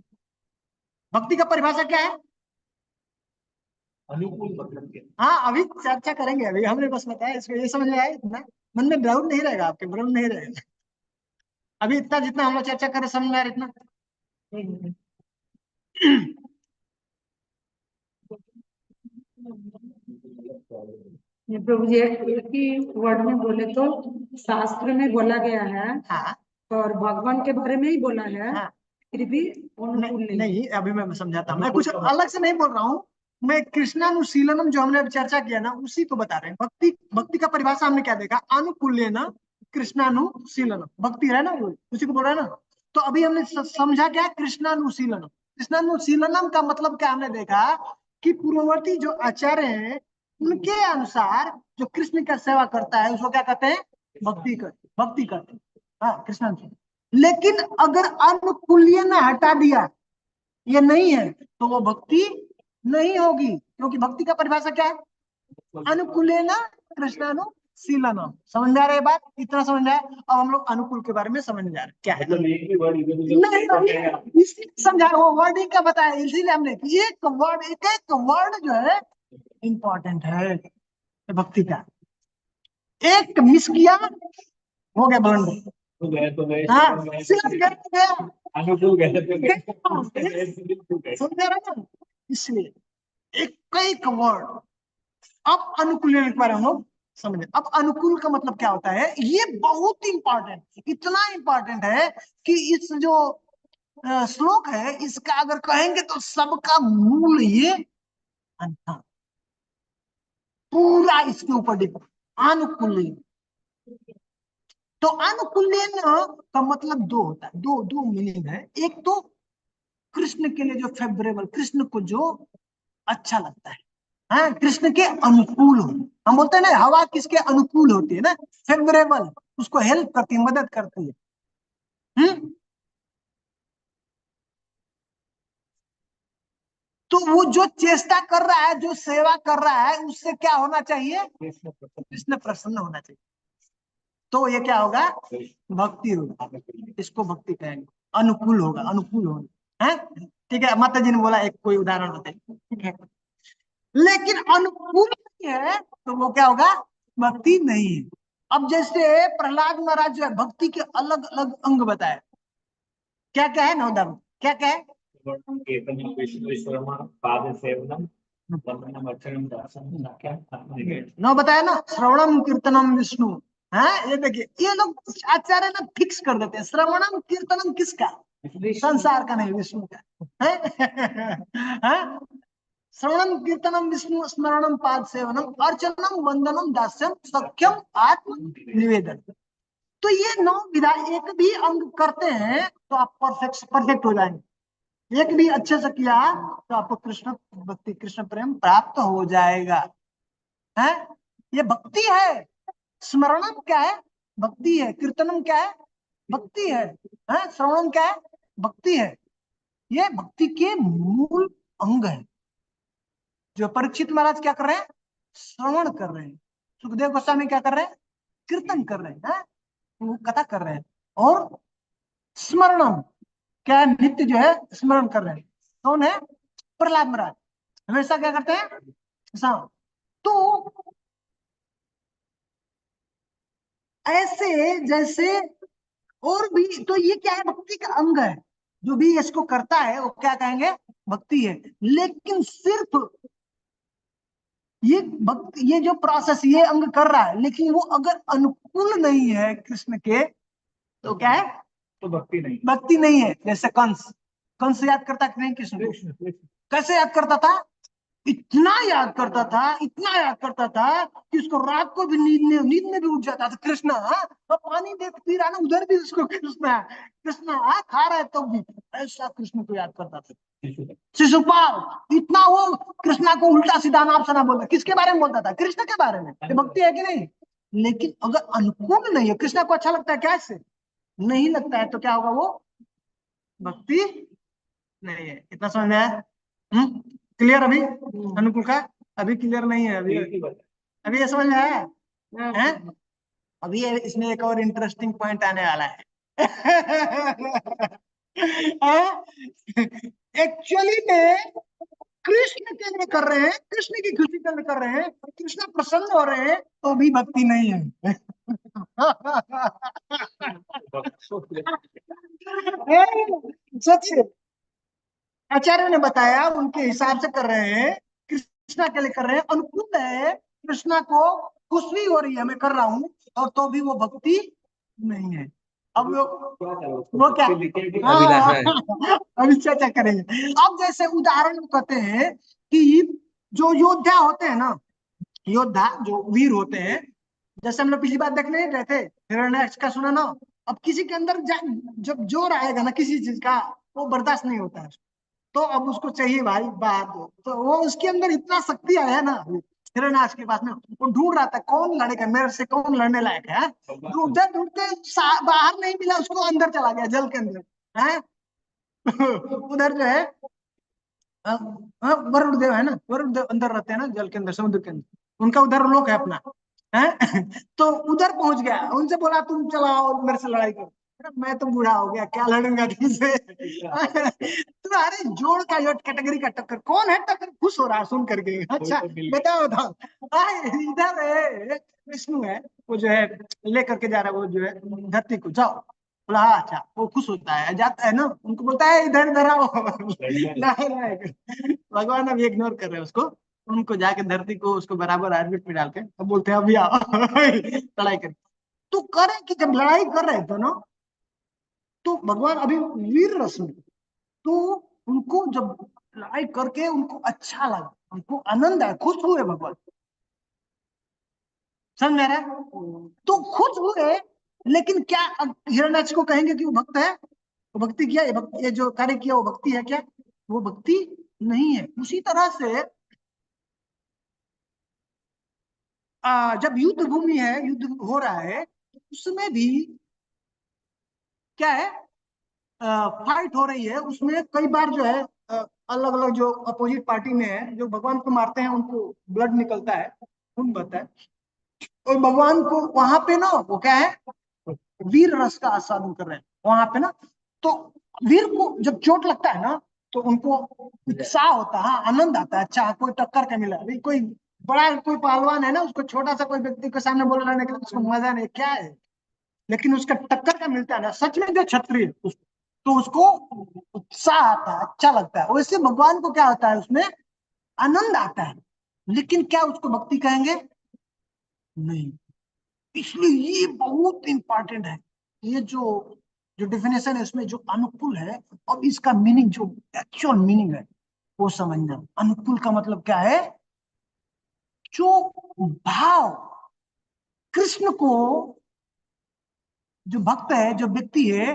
भक्ति का परिभाषा क्या है? अनुकूल मतलब क्या? हाँ अभी चर्चा करेंगे, अभी हमने बस बताया इसको, ये समझ में आया इतना, मन में डाउट नहीं रहेगा, आपके भ्रम नहीं रहेगा। अभी इतना जितना हम लोग चर्चा करें समझ में आ रहा इतना। ये प्रभु जी एक ही वर्ड में बोले तो शास्त्र में बोला गया है हाँ और भगवान के बारे में ही बोला है, हाँ फिर भी अनुकूल नहीं। नहीं अभी मैं समझाता हूँ, मैं कुछ अलग से नहीं बोल रहा हूँ। मैं कृष्णानुशीलनम जो हमने अभी चर्चा किया ना उसी को बता रहे हैं। भक्ति का परिभाषा हमने क्या देखा, अनुकूल्यन कृष्णानुशीलनम, भक्ति है ना, वो उसी को बोल रहा है ना। तो अभी हमने समझा क्या कृष्णानुशीलनम। कृष्णानुशीलनम का मतलब क्या हमने देखा कि पूर्ववर्ती जो आचार्य हैं उनके अनुसार जो कृष्ण का सेवा करता है उसको क्या कहते हैं, भक्ति करते हैं। हाँ कृष्णानुशीलन। लेकिन अगर अनुकूल्य ने हटा दिया, ये नहीं है, तो वो भक्ति नहीं होगी। क्योंकि भक्ति का परिभाषा क्या है, अनुकूल्य न कृष्णानु शीलनम। समझ में आ रहा है ये बात? इतना समझ में आया? अब हम लोग अनुकूल के बारे में समझने जा रहे हैं क्या है। मतलब एक भी वर्ड इधर नहीं नहीं, इसीलिए समझा, वो वर्डिंग का बताया, इसीलिए हमने एक वर्ड, एक वर्ड जो है इंपॉर्टेंट है भक्ति का। एक मिस किया हो गया ब्लंडर। तो गए हाँ सिर्फ गया अनुकूल गए तो गए, समझ रहे ना? इसलिए एक वर्ड। अब अनुकूल के बारे में हम लोग समझे। अब अनुकूल का मतलब क्या होता है, ये बहुत इंपॉर्टेंट, इतना इंपॉर्टेंट है कि इस जो श्लोक है, इसका अगर कहेंगे तो सबका मूल ये अंत, पूरा इसके ऊपर डिपेंड। अनुकूल, तो अनुकूल्यन का मतलब दो होता है, दो मीनिंग है। एक तो कृष्ण के लिए जो फेवरेबल, कृष्ण को जो अच्छा लगता है, हाँ, कृष्ण के अनुकूल हो। हम बोलते हैं ना हवा किसके अनुकूल होती है ना, फेवरेबल, उसको हेल्प करती है, मदद करती है। तो वो जो चेष्टा कर रहा है, जो सेवा कर रहा है, उससे क्या होना चाहिए, कृष्ण प्रसन्न होना चाहिए। तो ये क्या होगा, भक्ति होगा, इसको भक्ति कहेंगे। अनुकूल होगा, अनुकूल होगा, है ठीक है। माता जी ने बोला एक कोई उदाहरण बताइए, ठीक है। लेकिन अनुकूल नहीं है तो वो क्या होगा, भक्ति नहीं है। अब जैसे प्रहलाद महाराज जो है, भक्ति के अलग अलग अंग बताए, क्या क्या है नवदम, क्या क्या है? कीर्तनम विश्वेश्वरम पाद सेवनम वंदनम अर्चनम दासम साख्यम। नौ बताया ना, श्रवणम कीर्तनम विष्णु। हाँ ये देखिए, ये लोग आचार्य ना फिक्स कर देते हैं, श्रवणम कीर्तनम किसका, संसार का नहीं, विष्णु का है। श्रवणम कीर्तनम विष्णु स्मरणम पाद सेवनम अर्चनम वंदनम दास्यम सख्यम आत्म निवेदन। तो ये 9 विधा एक भी अंग करते हैं तो आप परफेक्ट हो जाएंगे। एक भी अच्छे से किया तो आपको कृष्ण भक्ति, कृष्ण प्रेम प्राप्त हो जाएगा, है। ये भक्ति है। स्मरणम क्या है, भक्ति है। कीर्तनम क्या है, भक्ति है। श्रवणम क्या है, भक्ति है। ये भक्ति के मूल अंग है। जो परीक्षित महाराज क्या कर रहे हैं, श्रवण कर रहे हैं। सुखदेव गोस्वामी क्या कर रहे हैं, कीर्तन कर रहे हैं, वो कथा कर रहे हैं। और स्मरणम क्या है, नित्य जो है स्मरण कर रहे हैं। कौन है, प्रहलाद महाराज, हमेशा क्या करते हैं, ऐसा। तो ऐसे जैसे और भी, तो ये क्या है, भक्ति का अंग है। जो भी इसको करता है वो क्या कहेंगे, भक्ति है। लेकिन सिर्फ ये भक्ति, ये जो प्रोसेस ये अंग कर रहा है, लेकिन वो अगर अनुकूल नहीं है कृष्ण के तो क्या है, तो भक्ति नहीं, भक्ति नहीं है। जैसे कंस याद करता कि नहीं कृष्ण को, कैसे याद करता था, इतना याद करता था, इतना याद करता था कि उसको रात को भी नींद में भी उठ जाता था। कृष्ण तो पानी देख पी रहा ना, उधर भी उसको कृष्ण खा रहा है तो भी ऐसा कृष्ण को याद करता था। शिशुपाल इतना वो कृष्णा को उल्टा सीधा नाम सना बोलता, किसके बारे में बोलता था, कृष्ण के बारे में। ये भक्ति है कि नहीं? लेकिन अगर अनुकूल नहीं है, कृष्णा को अच्छा लगता है क्या, इससे नहीं लगता है, तो क्या होगा, वो भक्ति नहीं है। इतना समझ में आया? क्लियर अभी अनुकूल का? अभी क्लियर नहीं है, अभी ये समझ में आया है? अभी इसमें एक और इंटरेस्टिंग पॉइंट आने वाला है। एक्चुअली में कृष्ण के लिए कर रहे हैं, कृष्ण की खुशी के लिए कर रहे हैं, कृष्ण प्रसन्न हो रहे हैं, तो भी भक्ति नहीं है। सच आचार्य ने बताया, उनके हिसाब से कर रहे हैं, कृष्णा के लिए कर रहे हैं, अनुकूल है, कृष्णा को खुशी हो रही है मैं कर रहा हूँ, और तो भी वो भक्ति नहीं है। अब वो क्या, अभी चर्चा करेंगे। अब जैसे उदाहरण कहते हैं कि जो योद्धा होते हैं ना, योद्धा जो वीर होते हैं, जैसे हम लोग पिछली बार देखने गए थे, हिरण्याक्ष का सुना ना। अब किसी के अंदर जब जोर आएगा ना किसी चीज का, वो बर्दाश्त नहीं होता है, तो अब उसको चाहिए भाई बात हो, तो वो उसके अंदर इतना शक्ति आया है ना हिरण्याक्ष के पास में, वो ढूंढ रहा था कौन लड़ेगा मेरे से, कौन लड़ने लायक है। ढूंढते ढूंढते बाहर नहीं मिला उसको, अंदर चला गया जल के अंदर है। उधर जो है वरुण देव है ना, वरुण देव अंदर रहते हैं ना जल के अंदर, समुद्र के अंदर, उनका उधर लोक है अपना। हैं तो उधर पहुंच गया, उनसे बोला तुम चलाओ मेरे से लड़ाई करो। मैं तो बूढ़ा हो गया, क्या लड़ूंगा तुमसे। तुम्हारे जोड़ का जो कैटेगरी का टक्कर कौन है, टक्कर खुश हो रहा है सुन करके। अच्छा बताओ बताओ। इधर है विष्णु है, वो जो है लेकर के जा रहा है, वो जो है धरती को, जाओ। बोला हाँ, अच्छा। वो खुश होता है, जाता है ना, उनको बोलता है इधर इधर आओ। भगवान अभी इग्नोर कर रहे हैं उसको, उनको जाके धरती को उसको बराबर ऑर्बिट में डाल के अब बोलते हैं अभी आओ। लड़ाई कर। तो करें कि जब लड़ाई कर रहे थे ना, तो भगवान अभी वीर रस में, तो उनको जब लड़ाई करके उनको अच्छा लगा, उनको आनंद आया, खुश हुए भगवान। समझ में आ रहा है? तो खुश हुए, लेकिन क्या अब हिरण्याक्ष को कहेंगे कि वो भक्त है? वो भक्ति किया, ये जो कार्य किया वो भक्ति है क्या? वो भक्ति नहीं है। उसी तरह से जब युद्ध भूमि है, युद्ध हो रहा है, उसमें भी क्या है, फाइट हो रही है, उसमें कई बार जो है अलग अलग जो अपोजिट पार्टी में है, जो भगवान को मारते हैं उनको ब्लड निकलता है, खून बहता है, और भगवान को वहां पे ना वो क्या है, वीर रस का आस्वादन कर रहे हैं वहां पे ना। तो वीर को जब चोट लगता है ना, तो उनको उत्साह होता है, आनंद आता है, अच्छा कोई टक्कर के मिला। अभी कोई बड़ा कोई पहलवान है ना, उसको छोटा सा कोई व्यक्ति के सामने बोल रहा है, उसको मजा नहीं, क्या है, लेकिन उसका टक्कर का मिलता है ना, सच में जो क्षत्रिय तो उसको उत्साह आता है, अच्छा लगता है। वैसे भगवान को क्या होता है, उसमें आनंद आता है, लेकिन क्या उसको भक्ति कहेंगे? नहीं। इसलिए ये बहुत इंपॉर्टेंट है, ये जो जो डेफिनेशन है इसमें जो अनुकूल है, और इसका मीनिंग जो एक्चुअल मीनिंग है वो समझना। अनुकूल का मतलब क्या है? जो भाव कृष्ण को, जो भक्त है, जो व्यक्ति है,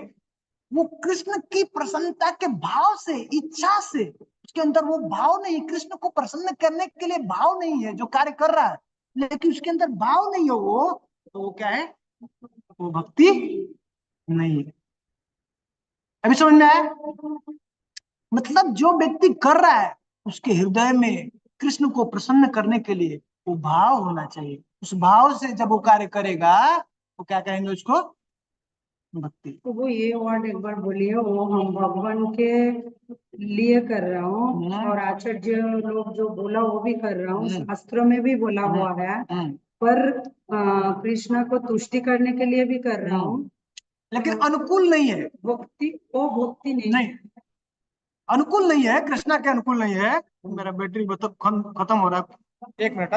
वो कृष्ण की प्रसन्नता के भाव से, इच्छा से, उसके अंदर वो भाव नहीं, कृष्ण को प्रसन्न करने के लिए भाव नहीं है जो कार्य कर रहा है, लेकिन उसके अंदर भाव नहीं है वो, तो वो क्या है? वो भक्ति नहीं है। अभी समझ में आया? मतलब जो व्यक्ति कर रहा है, उसके हृदय में कृष्ण को प्रसन्न करने के लिए वो भाव होना चाहिए। उस भाव से जब वो कार्य करेगा, वो क्या कहेंगे उसको? भक्ति। तो वो ये वर्ड एक बार बोलिए, वो हम भगवान के लिए कर रहा हूँ, और आचार्य लोग जो बोला वो भी कर रहा हूँ, शास्त्रों में भी बोला हुआ है, पर कृष्णा को तुष्टि करने के लिए भी कर रहा हूँ, लेकिन अनुकूल नहीं है। भक्ति, वो भक्ति नहीं, अनुकूल नहीं है, कृष्णा के अनुकूल नहीं है। मेरा बैटरी खत्म हो रहा है, 1 मिनट।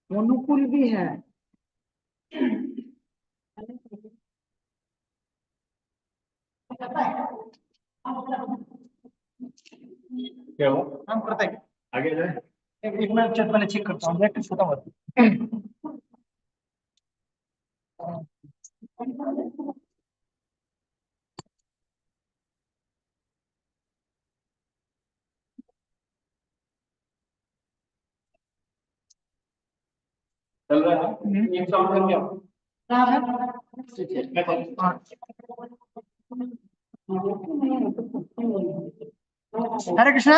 अनुकूल भी है। क्या हो हम करते हैं आगे जाए? एक मिनट, चेक पहले चेक करता हूँ, बैटरी खत्म हो रहा है। चल रहा है, एक साउंड करके आओ। हरे कृष्णा।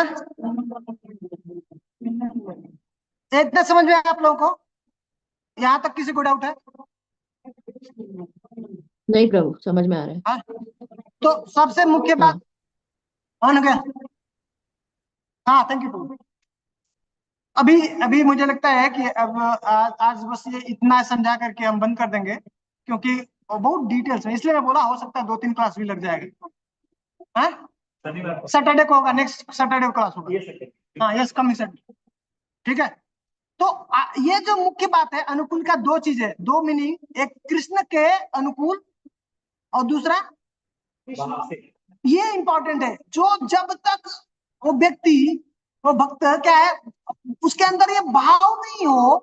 इतना समझ में आया आप लोगों को? यहाँ तक किसी को डाउट है? नहीं प्रभु, समझ में आ रहा है। हाँ? तो सबसे मुख्य बात ऑन हो गया। हाँ, थैंक यू प्रभु। अभी अभी मुझे लगता है कि अब आज बस ये इतना समझा करके हम बंद कर देंगे, क्योंकि वो बहुत डिटेल्स में, इसलिए मैं बोला हो सकता है 2-3 क्लास भी लग जाएगी। हाँ, सैटरडे को होगा, नेक्स्ट सैटरडे को क्लास होगा। हाँ, यस, कमिंग सैटरडे। ठीक है। तो ये जो मुख्य बात है, अनुकूल का 2 चीजें, 2 मीनिंग, एक कृष्ण के अनुकूल और दूसरा ये इंपॉर्टेंट है, जो जब तक वो व्यक्ति, वो भक्त क्या है, उसके अंदर ये भाव नहीं हो,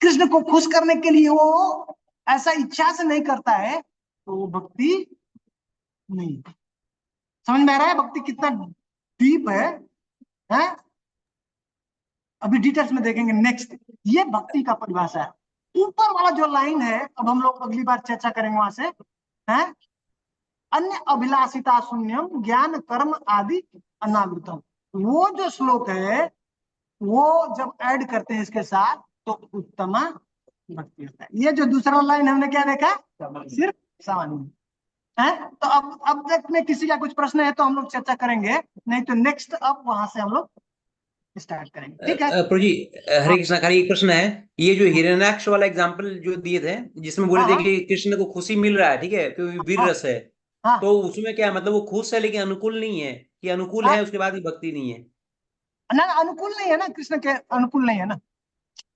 कृष्ण को खुश करने के लिए वो ऐसा इच्छा से नहीं करता है, तो वो भक्ति नहीं। समझ में आ रहा है भक्ति कितना डीप है? अभी डिटेल्स में देखेंगे नेक्स्ट। ये भक्ति का परिभाषा है। ऊपर वाला जो लाइन है, अब हम लोग अगली बार चर्चा करेंगे वहां से, है अन्य अभिलाषिता शून्यम ज्ञान कर्म आदि अनावृतम। वो जो श्लोक है वो जब ऐड करते हैं इसके साथ तो उत्तमा भक्ति होता है। ये जो दूसरा लाइन हमने क्या देखा, सिर्फ सामान्य है। तो अब तक में किसी का कुछ प्रश्न है तो हम लोग चर्चा करेंगे, नहीं तो नेक्स्ट अब वहां से हम लोग स्टार्ट करेंगे। ठीक है प्रभु जी, हरे कृष्णा खाली एक प्रश्न है। ये जो हिरण्याक्ष वाला एग्जांपल जो दिए थे, जिसमें बोले थे कि कृष्ण को खुशी मिल रहा है, ठीक है, क्योंकि वीर हाँ, रस है, हाँ, तो उसमें क्या है, मतलब वो खुश है लेकिन अनुकूल नहीं है, कि अनुकूल हाँ, है उसके बाद भी भक्ति नहीं है? ना अनुकूल नहीं है ना, कृष्ण के अनुकूल नहीं है ना,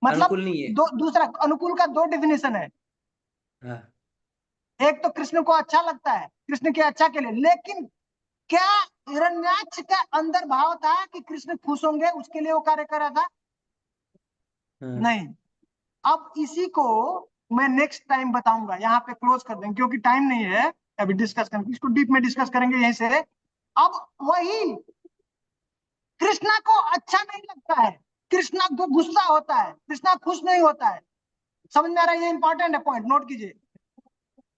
मतलब अनुकूल नहीं है। दूसरा अनुकूल का दो डेफिनेशन है। हाँ। एक तो कृष्ण को अच्छा लगता है, कृष्ण के अच्छा के लिए, लेकिन क्या हिरण्याक्ष का अंदर भाव था कि कृष्ण खुश होंगे उसके लिए वो कार्य कर रहा था? नहीं। अब इसी को मैं नेक्स्ट टाइम बताऊंगा, यहाँ पे क्लोज कर देंगे क्योंकि टाइम नहीं है अभी डिस्कस करने, इसको डीप में डिस्कस करेंगे यहीं से। अब वही कृष्णा को अच्छा नहीं लगता है, कृष्णा को गुस्सा होता है, कृष्णा खुश नहीं होता है। समझ में आ रहा है? ये इंपॉर्टेंट है, पॉइंट नोट कीजिए।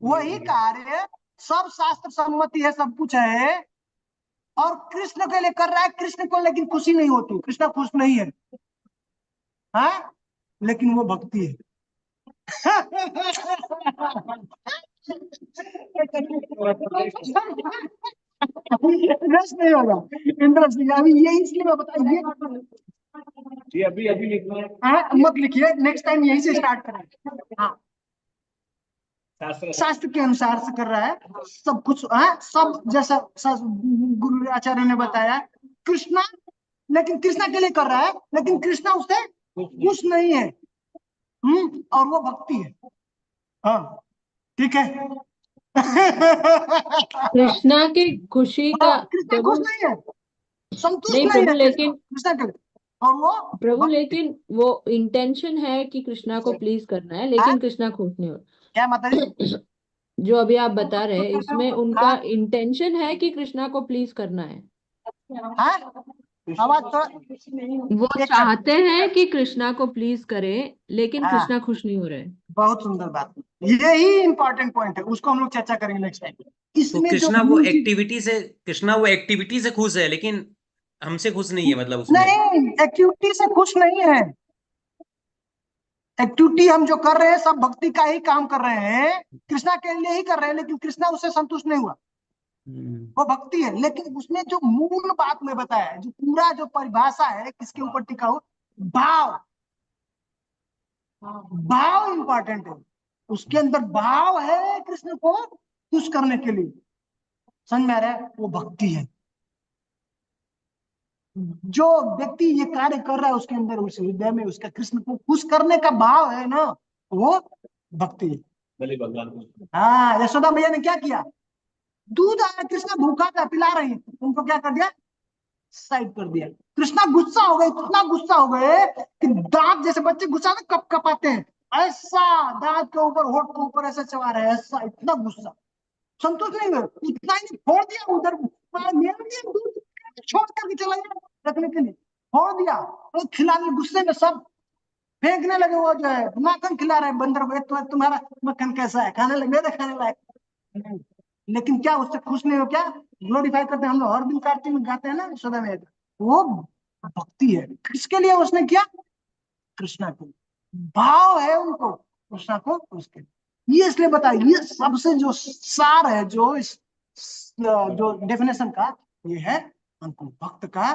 वही कार्य सब शास्त्र सम्मति है, सब कुछ है, और कृष्ण के लिए कर रहा है, कृष्ण को लेकिन खुशी नहीं होती, कृष्ण खुश नहीं है, हाँ? लेकिन वो भक्ति है। रस नहीं होगा, इंटरेस्ट नहीं। अभी ये इसलिए मैं बताइए, जी अभी अभी लिखना है। हाँ मत लिखिए, नेक्स्ट टाइम यहीं से स्टार्ट करेंगे। हाँ, शास्त्र शास्त्र के अनुसार से कर रहा है सब कुछ, हाँ सब जैसा गुरु आचार्य ने बताया। कृष्णा, लेकिन कृष्णा के लिए कर रहा है, लेकिन कृष्णा उससे खुश नहीं है, और वो भक्ति है। हाँ ठीक है। कृष्णा की खुशी का कृष्णा खुश प्रभु, नहीं है, संतुष्ट नहीं नहीं प्रभु, है लेकिन कृष्णा के लिए, और वो प्रभु भक्ति। लेकिन वो इंटेंशन है कि कृष्णा को प्लीज करना है, लेकिन कृष्णा खुश नहीं हो। क्या माताजी? जो अभी आप बता रहे हैं इसमें उनका हाँ, इंटेंशन है कि कृष्णा को प्लीज करना है, हाँ? आवाज थोड़ा, वो एक चाहते हैं कि कृष्णा को प्लीज करें, लेकिन हाँ, कृष्णा खुश नहीं हो रहे। बहुत सुंदर बात, यही इंपॉर्टेंट पॉइंट है, उसको हम लोग चर्चा करेंगे नेक्स्ट टाइम। तो इसमें जो मूल चीज, कृष्णा वो एक्टिविटी से खुश है, लेकिन हमसे खुश नहीं है, मतलब उसमें। नहीं, एक्टिविटी से खुश नहीं है। एक्टिविटी हम जो कर रहे हैं सब भक्ति का ही काम कर रहे हैं, कृष्णा के लिए ही कर रहे हैं, लेकिन कृष्णा उससे संतुष्ट नहीं हुआ, वो भक्ति है। लेकिन उसमें जो मूल बात में बताया है, जो पूरा जो परिभाषा है किसके ऊपर टिका हो, भाव, भाव इंपॉर्टेंट है। उसके अंदर भाव है कृष्ण को खुश करने के लिए, समझ में आ रहा है? वो भक्ति है। जो व्यक्ति ये कार्य कर रहा है उसके अंदर, उस हृदय में उसका कृष्ण को खुश करने का भाव है ना, वो भक्ति है। बलि भगवान को हाँ, यशोदा मैया ने क्या किया, दूध आया, कृष्णा भूखा था, पिला रही, उनको क्या कर दिया, साइड कर दिया। कृष्णा गुस्सा हो गए, इतना गुस्सा हो गए कि दांत, जैसे बच्चे गुस्सा में कप कपाते हैं, ऐसा दांत के ऊपर, होठ के ऊपर ऐसा चबा रहे, ऐसा, इतना गुस्सा। संतोष नहीं हुए, उतना ही फोड़ दिया उधर, दूध छोड़ करके चला गया रखने के लिए, फोड़ दिया, तो खिलाने गुस्से में सब फेंकने लगे। वो जो है माखन खिला रहे बंदर को, तो तुम्हारा मक्खन कैसा है, खाने लगे, खाने लायक। लेकिन क्या उससे खुश नहीं हो? क्या ग्लोरीफाई करते हैं हम लोग, हर दिन कार्तिक में गाते हैं ना यशोदा में, वो भक्ति है। किसके लिए उसने किया? कृष्णा को, भाव है उनको कृष्णा को उसके लिए। ये इसलिए बताया, ये सबसे जो सार है, जो इस जो डेफिनेशन का, ये है उनको भक्त का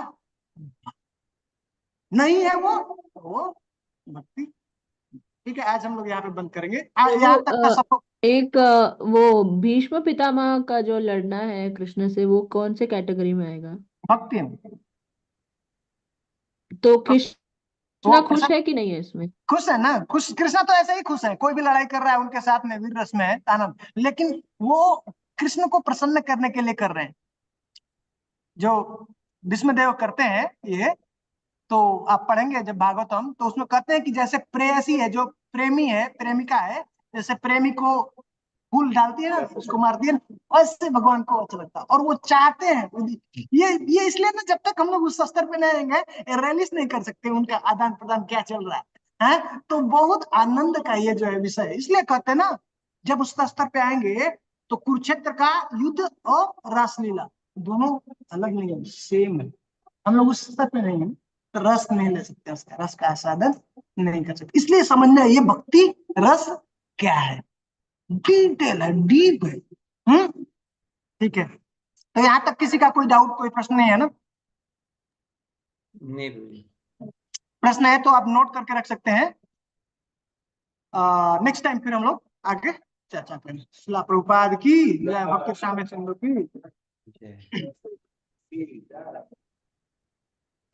नहीं है वो भक्ति। ठीक है, आज हम लोग यहाँ पे बंद करेंगे, यहाँ तक का सबको। एक वो भीष्म पितामह का जो लड़ना है कृष्ण से, वो कौन से कैटेगरी में आएगा? भक्ति में। तो कृष्णा वो खुश है कि नहीं है इसमें? खुश है ना, खुश, कृष्णा तो ऐसे ही खुश है, कोई भी लड़ाई कर रहा है उनके साथ में वीर रस में है, आनंद, लेकिन वो कृष्ण को प्रसन्न करने के लिए कर रहे हैं। जो भीष्मदेव करते हैं ये, तो आप पढ़ेंगे जब भागवतम, तो उसमें कहते हैं कि जैसे प्रेयसी है, जो प्रेमी है, प्रेमिका है, जैसे प्रेमी को फूल डालती है ना, उसको मारती है ना, वैसे भगवान को अच्छा लगता है, और वो चाहते हैं। ये इसलिए ना, जब तक हम लोग उस स्तर पे नहीं आएंगे, रियलिस्ट नहीं कर सकते उनका आदान प्रदान क्या चल रहा है। तो बहुत आनंद का ये जो है विषय है, इसलिए कहते हैं ना, जब उस स्तर पे आएंगे तो कुरुक्षेत्र का युद्ध और रासलीला दोनों अलग नहीं है, सेम है। हम लोग उस स्तर पे नहीं है, रस नहीं ले सकते, उसका रस का आस्वादन नहीं कर सकते। इसलिए समझना ये भक्ति रस क्या है, डिटेल है, डीप है। ठीक है, तो यहाँ तक किसी का कोई डाउट, कोई प्रश्न नहीं है ना? नहीं प्रभु जी। प्रश्न है तो आप नोट करके रख सकते हैं। नेक्स्ट टाइम फिर हम लोग आगे चर्चा करें। शिला प्रभुपाद की जय, भक्ति श्याम चंद्र की। जय।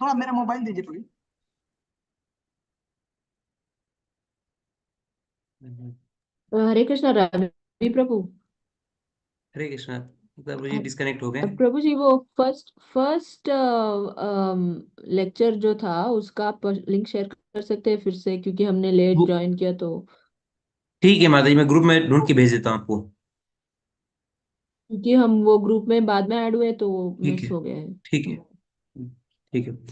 थोड़ा मेरा मोबाइल दीजिए प्लीज। हरे कृष्णा रवि प्रभु। हरे कृष्णा, प्रभु जी डिस्कनेक्ट हो गए। प्रभु जी वो फर्स्ट लेक्चर जो था उसका आप लिंक शेयर कर सकते हैं फिर से, क्योंकि हमने लेट वो- ज्वाइन किया तो। ठीक है माता जी, मैं ग्रुप में ढूंढ के भेज देता हूँ आपको। क्योंकि हम वो ग्रुप में बाद में ऐड हुए तो ठीक मिस है, हो गया है। ठीक है, ठीक है।